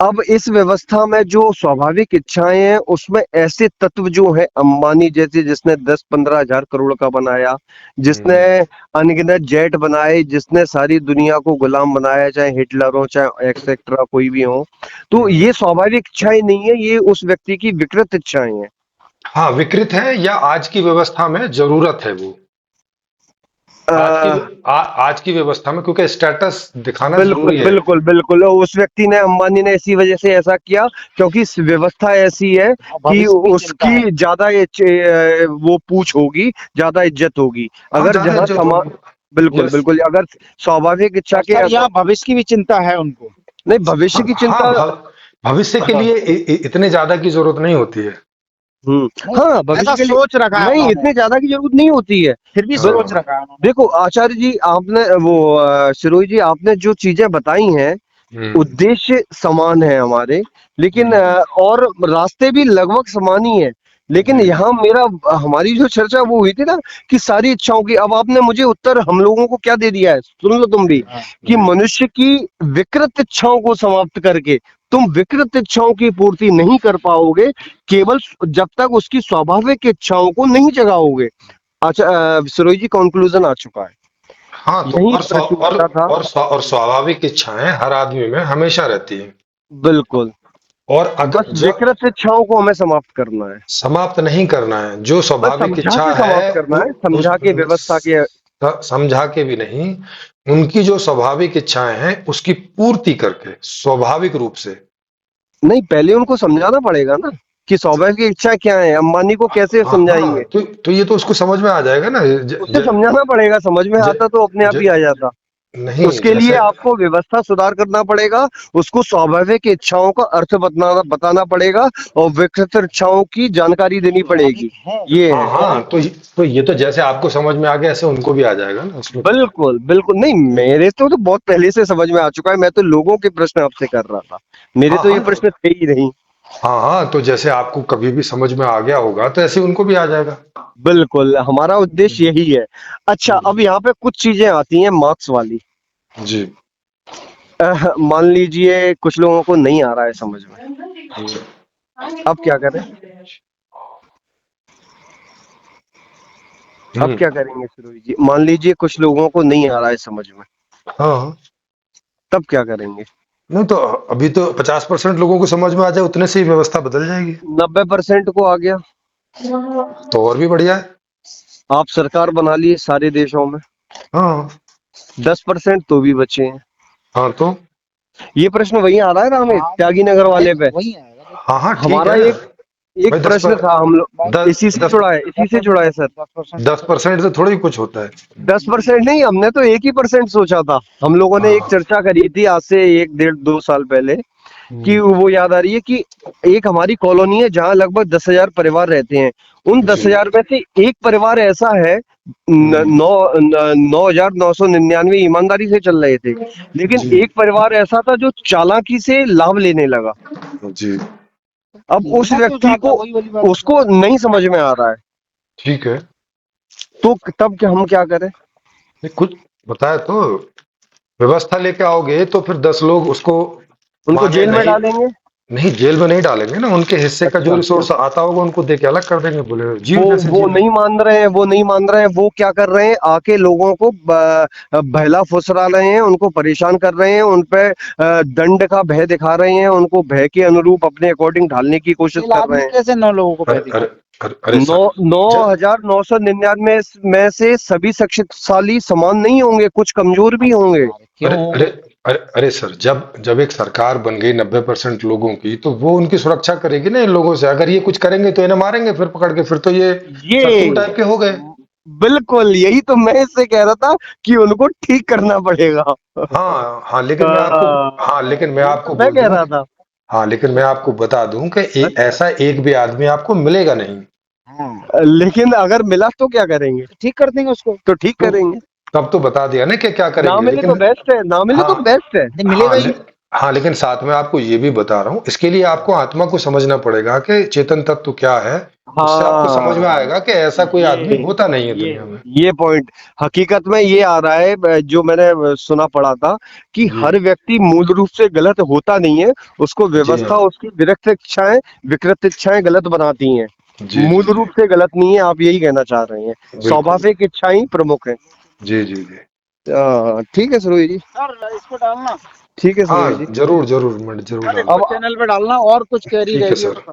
अब इस व्यवस्था में जो स्वाभाविक इच्छाएं हैं, उसमें ऐसे तत्व जो है, अंबानी जैसे, जिसने 10-15 हजार करोड़ का बनाया, जिसने हम्म। अनगिनत जेट बनाए, जिसने सारी दुनिया को गुलाम बनाया, चाहे हिटलर हो, चाहे एक्सेट्रा कोई भी हो, तो हम्म। ये स्वाभाविक इच्छाएं नहीं है, ये उस व्यक्ति की विकृत इच्छाएं हैं। हाँ, विकृत है, या आज की व्यवस्था में जरूरत है वो। आज की अ, आज की व्यवस्था में क्योंकि स्टेटस दिखाना बिल्कुल जरूरी है। बिल्कुल बिल्कुल, और उस व्यक्ति ने, अंबानी ने, इसी वजह से ऐसा किया क्योंकि इस व्यवस्था ऐसी है कि उसकी ज्यादा वो पूछ होगी, ज्यादा इज्जत होगी। हाँ, अगर ज्यादा जहां इज्जत समा होगी। बिल्कुल यस। बिल्कुल, अगर स्वाभाविक इच्छा और के सर यहाँ भविष्य की भी चिंता है उनको। नहीं, भविष्य हाँ की हाँ, चिंता। भविष्य के लिए इतने ज्यादा की जरूरत नहीं होती है। हाँ ऐसा भविष्य के लिए सोच रखा है नहीं, उन्होंने, इतने ज्यादा की जरूरत नहीं होती है। फिर भी हाँ। सोच रखा है उन्होंने। देखो आचार्य जी, आपने वो शिरोई जी, आपने जो चीजें बताई हैं, उद्देश्य समान है हमारे, लेकिन और रास्ते भी लगभग समान ही है। लेकिन यहाँ मेरा हमारी जो चर्चा वो हुई थी ना कि सारी इच्छाओं की, अब आपने मुझे उत्तर हम लोगों को क्या दे दिया है, सुन लो तुम भी, कि जी। मनुष्य की विकृत इच्छाओं को समाप्त करके तुम विकृत इच्छाओं की पूर्ति नहीं कर पाओगे, केवल जब तक उसकी स्वाभाविक इच्छाओं को नहीं जगाओगे। अच्छा सरोज जी, कंक्लूजन आ चुका है। हाँ, तो यही प्रश्न बचा था। और स्वाभाविक इच्छाएं हर आदमी में हमेशा रहती हैं। बिल्कुल, और अगर बस जो विकृत इच्छाओं को हमें समाप्त करना है, समाप्त नहीं करना है, जो बस स्वाभाविक समझा इच्छा के समाप्त है करना है, समझा के, व्यवस्था के। समझा के भी नहीं, उनकी जो स्वाभाविक इच्छाएं हैं उसकी पूर्ति करके स्वाभाविक रूप से। नहीं, पहले उनको समझाना पड़ेगा ना कि स्वाभाविक इच्छा क्या है। अंबानी को कैसे हाँ समझाएंगे? हाँ, तो ये तो उसको समझ में आ जाएगा ना। उसे समझाना पड़ेगा, समझ में ज, आता तो अपने आप ज, ही आ जाता। नहीं उसके लिए जैसे आपको व्यवस्था सुधार करना पड़ेगा, उसको स्वाभाविक इच्छाओं का अर्थ बताना बताना पड़ेगा, और विकृत इच्छाओं की जानकारी देनी पड़ेगी। ये हाँ है। हाँ, तो ये तो जैसे आपको समझ में आ गया ऐसे उनको भी आ जाएगा ना उसमें। बिल्कुल बिल्कुल, नहीं मेरे तो बहुत पहले से समझ में आ चुका है, मैं तो लोगों के प्रश्न आपसे कर रहा था, मेरे हाँ तो ये हाँ, प्रश्न थे ही नहीं। हाँ हाँ, तो जैसे आपको कभी भी समझ में आ गया होगा तो ऐसे उनको भी आ जाएगा। बिल्कुल, हमारा उद्देश्य यही है। अच्छा, अब यहाँ पे कुछ चीजें आती हैं मार्क्स वाली। जी। मान लीजिए कुछ लोगों को नहीं आ रहा है समझ में, अब क्या करें? अब हम्म। क्या करेंगे सुरोज जी? मान लीजिए कुछ लोगों को नहीं आ रहा है समझ में, हाँ, तब क्या करेंगे? नहीं तो अभी तो 50% लोगों को समझ में आ जाए उतने से ही व्यवस्था बदल जाएगी। 90% को आ गया, तो और भी बढ़िया है। आप सरकार बना लिए सारे देशों में, हाँ 10% तो भी बचे हैं। हाँ, तो ये प्रश्न वही आ रहा है ना हमें, त्यागी नगर वाले पे। वही आएगा। हाँ हाँ, ठीक हमारा है। एक भाई प्रश्न था, हम लोग इसी से जुड़ा है, इसी से जुड़ा है सर। 10% से थोड़ी कुछ होता है। 10% नहीं, हमने तो 1 ही % सोचा था। हम लोगों ने एक हाँ। चर्चा करी थी आज से 1 डेढ़ 2 साल पहले, कि वो याद आ रही है कि एक हमारी कॉलोनी है जहाँ लगभग 10,000 परिवार रहते हैं। उन जी। 10,000 में से एक परिवार ऐसा है, 9,999 ईमानदारी से चल रहे थे, लेकिन जी एक परिवार ऐसा था जो चालाकी से लाभ लेने लगा। जी, अब उस व्यक्ति को, उसको नहीं समझ में आ रहा है, ठीक है। तो तब क्या, हम क्या करें? नहीं, कुछ बताया तो, व्यवस्था लेके आओगे तो फिर 10 लोग उसको उनको माने जेल में नहीं। डालेंगे? नहीं, जेल में नहीं डालेंगे ना, उनके हिस्से का जो अच्छा, रिसोर्स आता होगा उनको दे के अलग कर देंगे, बोले जीव जैसे वो जीव। नहीं मान रहे हैं, वो नहीं मान रहे हैं, वो क्या कर रहे हैं, आके लोगों को बहला फुसला रहे हैं, उनको परेशान कर रहे हैं, उन पे दंड का भय दिखा रहे हैं, उनको भय के अनुरूप अपने अकॉर्डिंग ढालने की कोशिश कर रहे हैं। कैसे 9 लोगों को अरे पैसे अरे अरे नौ सर, नौ जब 9,999 में से सभी शक्तिशाली समान नहीं होंगे, कुछ कमजोर भी होंगे। अरे अरे अरे सर, जब जब एक सरकार बन गई 90% लोगों की, तो वो उनकी सुरक्षा करेगी ना इन लोगों से। अगर ये कुछ करेंगे तो इन्हें मारेंगे फिर पकड़ के, फिर तो ये शत्रु ये टाइप के हो गए। बिल्कुल, यही तो मैं इससे कह रहा था कि उनको ठीक करना पड़ेगा। हाँ हाँ, लेकिन मैं आपको, हाँ लेकिन मैं यही आपको तो मैं बोल कह दूं रहा कि, था। हाँ लेकिन मैं आपको बता दूं कि ऐसा एक भी आदमी आपको मिलेगा नहीं। लेकिन अगर मिला तो क्या करेंगे? ठीक कर देंगे उसको। तो ठीक तो करेंगे। तब तो बता दिया ना कि क्या ना करेंगे, मिले तो लेकिन बेस्ट है, ना मिले तो हाँ बेस्ट है। मिलेगा ही। हाँ, लेकिन साथ में आपको ये भी बता रहा हूँ, इसके लिए आपको आत्मा को समझना पड़ेगा कि चेतन तत्व क्या है। उससे आपको समझ में हाँ, आएगा कि ऐसा कोई आदमी ये होता नहीं है ये दुनिया में। ये पॉइंट हकीकत में ये आ रहा है, जो मैंने सुना पड़ा था कि जी हर व्यक्ति मूल रूप से गलत होता नहीं है, उसको जी व्यवस्था, हाँ, उसकी विरक्त इच्छाएं, विकृत इच्छाएं गलत बनाती हैं। जी मूल जी जी, रूप से गलत नहीं है, आप यही कहना चाह रहे हैं। बिल्कुल, स्वाभाविक इच्छाएं प्रमुख है। जी जी जी। ठीक है सुरोही जी, सर इसको डालना, ठीक है सुरोही जी। हाँ जरूर जरूर, मैं जरूर सर डालूंगा। इसको अब चैनल पे डालना, और कुछ क्वेरी ठीक है रहेगी सर, तो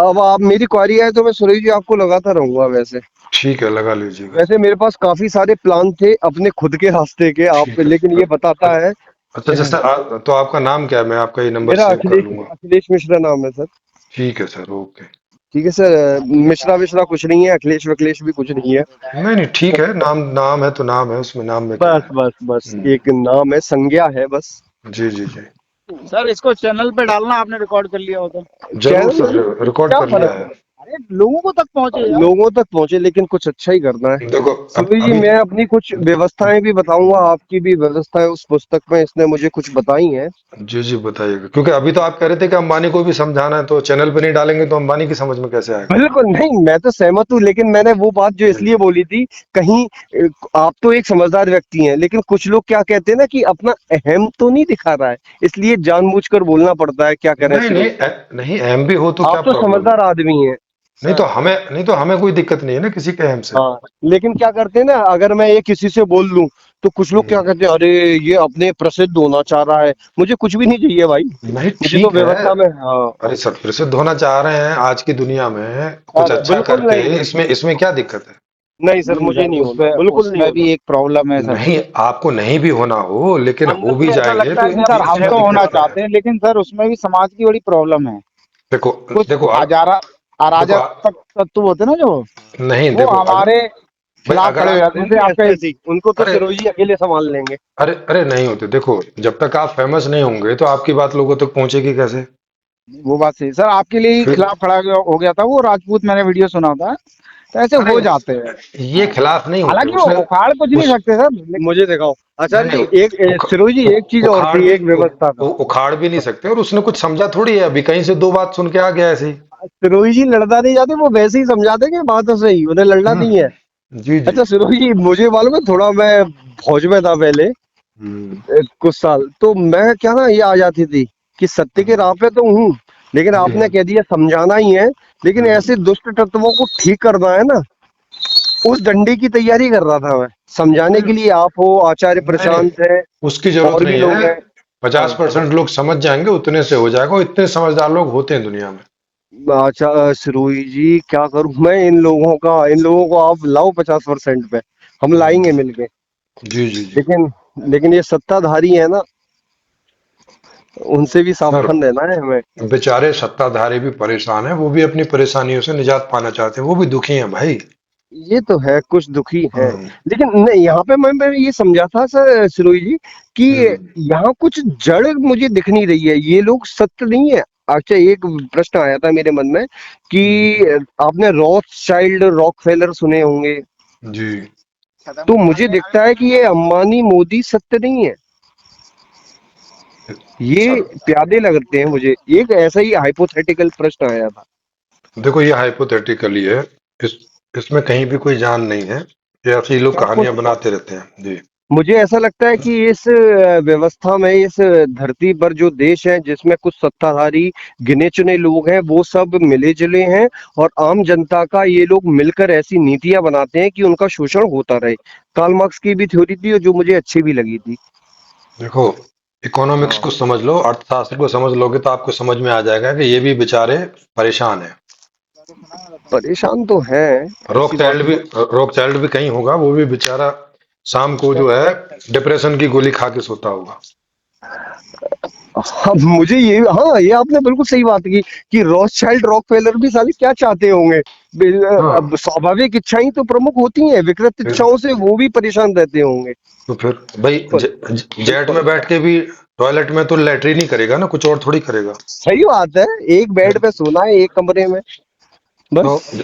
अब आप मेरी क्वारी आए तो मैं सुरेश जी आपको लगाता रहूंगा। वैसे ठीक है, लगा लीजिएगा। वैसे मेरे पास काफी सारे प्लान थे अपने खुद के रास्ते के, आप, ठीक है। लेकिन ये बताता है। अच्छा, जैसे तो आपका नाम क्या है, मैं आपका ये नंबर मेरा सेव कर अखिलेश लूंगा। अखिलेश मिश्रा नाम है सर। ठीक है सर, ओके। ठीक है सर, मिश्रा विश्रा कुछ नहीं है, अखिलेश वखिलेश भी कुछ नहीं है। नहीं नहीं, ठीक है, नाम नाम है तो नाम है, उसमें नाम में क्या बस है। बस बस हम्म, एक नाम है, संज्ञा है बस। जी जी जी, सर इसको चैनल पे डालना, आपने रिकॉर्ड कर लिया हो तो। जरूर चैनल सर, रिकॉर्ड क्या कर लिया फर्क है। है? लोगों को तक पहुंचे यार। लोगों तक पहुंचे, लेकिन कुछ अच्छा ही करना है। देखो सुनील जी, अभी मैं अपनी कुछ व्यवस्थाएं भी बताऊंगा, आपकी भी व्यवस्थाएं उस पुस्तक में इसने मुझे कुछ बताई हैं। जी जी बताइएगा, क्योंकि अभी तो आप कह रहे थे कि अंबानी को भी समझाना है, तो चैनल पे नहीं डालेंगे तो अंबानी की समझ में कैसे आएगा? बिल्कुल नहीं, मैं तो सहमत हूँ, लेकिन मैंने वो बात जो इसलिए बोली थी, कहीं आप तो एक समझदार व्यक्ति हैं, लेकिन कुछ लोग क्या कहते हैं ना कि अपना अहम तो नहीं दिखा रहा है, इसलिए जानबूझकर बोलना पड़ता है, क्या करें नहीं सुनील नहीं जी? नहीं, अहम भी हो तो आप क्या तो प्रॉब्लम है? समझदार आदमी हैं। नहीं तो हमें कोई दिक्कत नहीं है ना किसी के अहम से। हाँ, लेकिन क्या करते हैं ना, अगर मैं ये किसी से बोल लूं तो कुछ लोग क्या हम्म, कहते हैं, अरे ये अपने प्रसिद्ध होना चाह रहा है। मुझे कुछ भी नहीं चाहिए भाई, नहीं मुझे तो ठीक है। व्यवस्था में। हाँ। अरे सब प्रसिद्ध होना चाह रहे हैं आज की दुनिया में, कुछ अच्छा बिल्कुल करके, नहीं, इसमें इसमें क्या दिक्कत है? नहीं सर, नहीं मुझे सर, नहीं होना, उसमें बिल्कुल नहीं उसमें होना। भी एक प्रॉब्लम है सर। नहीं, आपको नहीं भी होना हो, लेकिन अंदर हो भी से ऐसा जाएंगे लगता तो है कि सर आप इसमें हम क्या तो होना दिक्कत है? चाहते हैं, लेकिन सर उसमें भी समाज की बड़ी प्रॉब्लम है। देखो कुछ देखो देखो अराजक तत्व होते हैं ना, जो नहीं वो देखो हमारे भाई खिलाफ अगर खड़े हो आप जाते हैं। जैसे उनके आपके, ऐसे ही, उनको तो अरे सिरोही जी अकेले संभाल लेंगे। अरे अरे नहीं होते, देखो जब तक आप फेमस नहीं होंगे तो आपकी बात लोगों तक पहुंचेगी कैसे? वो बात सही सर, आपके लिए ही फिर खिलाफ खड़ा हो गया था वो राजपूत, मैंने वीडियो सुना था। तो ऐसे अरे हो जाते हैं। ये खिलाफ नहीं होते हालांकि वो उसने। उखाड़ कुछ नहीं उस सकते सर, लेकिन मुझे दिखाओ नहीं आचार्य नहीं जी, एक सिरोही जी, एक चीज और उखाड़ थी, भी एक व्यवस्था था। उखाड़ भी नहीं सकते, और उसने कुछ समझा थोड़ी है, अभी कहीं से दो बात सुन के आ गया ऐसे ही। सिरोही जी लड़ना नहीं जाते, वो वैसे ही समझा देंगे बातों से ही, उन्हें लड़ना नहीं है। जी जी। अच्छा सिरोही जी, मुझे मालूम है, थोड़ा मैं फौज में था पहले, हम्म कुछ साल, तो मैं क्या ना, ये आ जाती थी कि सत्य के राह पे तो हूँ, लेकिन आपने हम्म कह दिया समझाना ही है, लेकिन हम्म। ऐसे दुष्ट तत्वों को ठीक करना है ना, उस डंडे की तैयारी कर रहा था मैं। समझाने के लिए आप हो, आचार्य नहीं नहीं, प्रशांत है, उसकी जरूरत और भी नहीं लोग है। हैं। हाँ। 50% लोग समझ जाएंगे, उतने से हो जाएगा, इतने समझदार लोग होते हैं दुनिया में। अच्छा सिरोही जी, क्या करूं मैं, इन लोगों को आप लाओ 50% पे, हम हम्म, लाएंगे मिलके। जी जी जी। लेकिन लेकिन ये सत्ताधारी है ना, उनसे भी सर सावधान रहना है हमें। बेचारे सत्ताधारी भी परेशान हैं, वो भी अपनी परेशानियों से निजात पाना चाहते हैं, वो भी दुखी हैं भाई। ये तो है, कुछ दुखी है, हम्म लेकिन नहीं, यहाँ पे मैं ये समझा था सर सिरोही जी कि हम्म यहाँ कुछ जड़ मुझे दिख नहीं रही है, ये लोग सत्य नहीं है। अच्छा, एक प्रश्न आया था मेरे मन में कि हम्म, आपने रॉथशाइल्ड रॉकफेलर सुने होंगे, जी। तो मुझे दिखता है कि ये अंबानी मोदी सत्य नहीं है, ये सर प्यादे लगते हैं मुझे। एक ऐसा ही हाइपोथेटिकल प्रश्न आया था। देखो ये हाइपोथेटिकली है, इस इसमें कहीं भी कोई जान नहीं है, ये ऐसे ही लोग क्या कुछ, कहानियां बनाते रहते हैं जी। मुझे ऐसा लगता है कि इस व्यवस्था में, इस धरती पर जो देश है जिसमें कुछ सत्ताधारी गिने चुने लोग हैं, वो सब मिले जुले हैं, और आम जनता का ये लोग मिलकर ऐसी नीतियां बनाते हैं कि उनका शोषण होता रहे। कार्ल मार्क्स की भी थ्योरी थी, और जो मुझे अच्छी भी लगी थी। देखो इकोनॉमिक्स हाँ, को समझ लो, अर्थशास्त्र को समझ लोगे तो आपको समझ में आ जाएगा कि ये भी बेचारे परेशान है। परेशान तो है, ऐसी बात नहीं। रॉक चाइल्ड भी कहीं होगा, वो भी बेचारा शाम को जो है डिप्रेशन की गोली खा के सोता होगा। हाँ, मुझे ये, हाँ, ये आपने बिल्कुल सही बात की कि रॉथशाइल्ड रॉकफेलर भी साले क्या चाहते होंगे। अब हाँ स्वाभाविक इच्छाएं तो प्रमुख होती हैं, विकृत फिर इच्छाओं से वो भी परेशान रहते होंगे। तो फिर भाई बिल्कुल, जेट बिल्कुल में बैठ के भी टॉयलेट में तो लैट्रिन ही करेगा ना, कुछ और थोड़ी करेगा। सही बात है, एक बेड फिर पे सोना है, एक कमरे में, तो बस।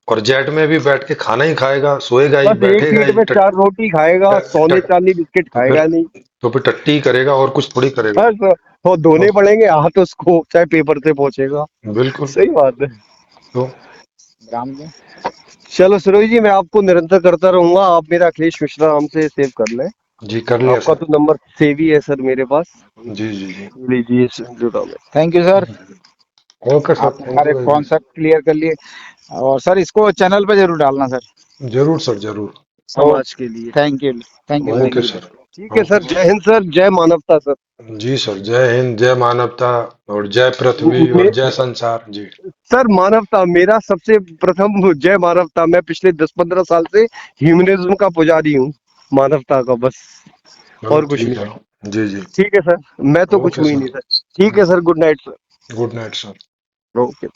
और जेट में भी बैठ के खाना ही खाएगा, सोएगा ही, बस एक बैठेगा प्लेट ही, में 4 रोटी खाएगा, टट, सोने टट, चांदी बिस्किट तो फिर खाएगा नहीं। टट्टी ही करेगा और कुछ थोड़ी करेगा। बस, वो धोने और पड़ेंगे हाथ उसको, चाहे पेपर से पहुंचेगा। बिल्कुल। सही बात है। तो राम जी। चलो सुरोही जी, मैं आपको निरंतर करता रहूंगा, आप मेरा अखिलेश मिश्रा नाम से सेव कर लें। जी कर लिया आपका सर। तो नंबर सेव ही है सर मेरे पास। जी जी जी। लीजिए जुड़ा में। Thank you sir, okay sir, आपने थैंक हमारे you very much. Concept clear कर लिए। और सर इसको चैनल पे जरूर डालना सर। जरूर सर जरूर। समाज के लिए। Thank you, thank you, thank okay you. Sir. ठीक है ओके सर, सर। जय हिंद सर, जय मानवता सर। जी सर, जय हिंद, जय मानवता, और जय पृथ्वी, और मे, जय संसार जी। सर मानवता, मेरा सबसे प्रथम जय मानवता। मैं पिछले 10-15 साल से ह्यूमनिज्म का पुजारी हूँ, मानवता का बस, चलो और कुछ ठीक नहीं। है। जी जी। ठीक है सर, मैं तो कुछ ओके हूँ ही नहीं सर। सर। ठीक है sir, good night sir. Good night sir. Okay.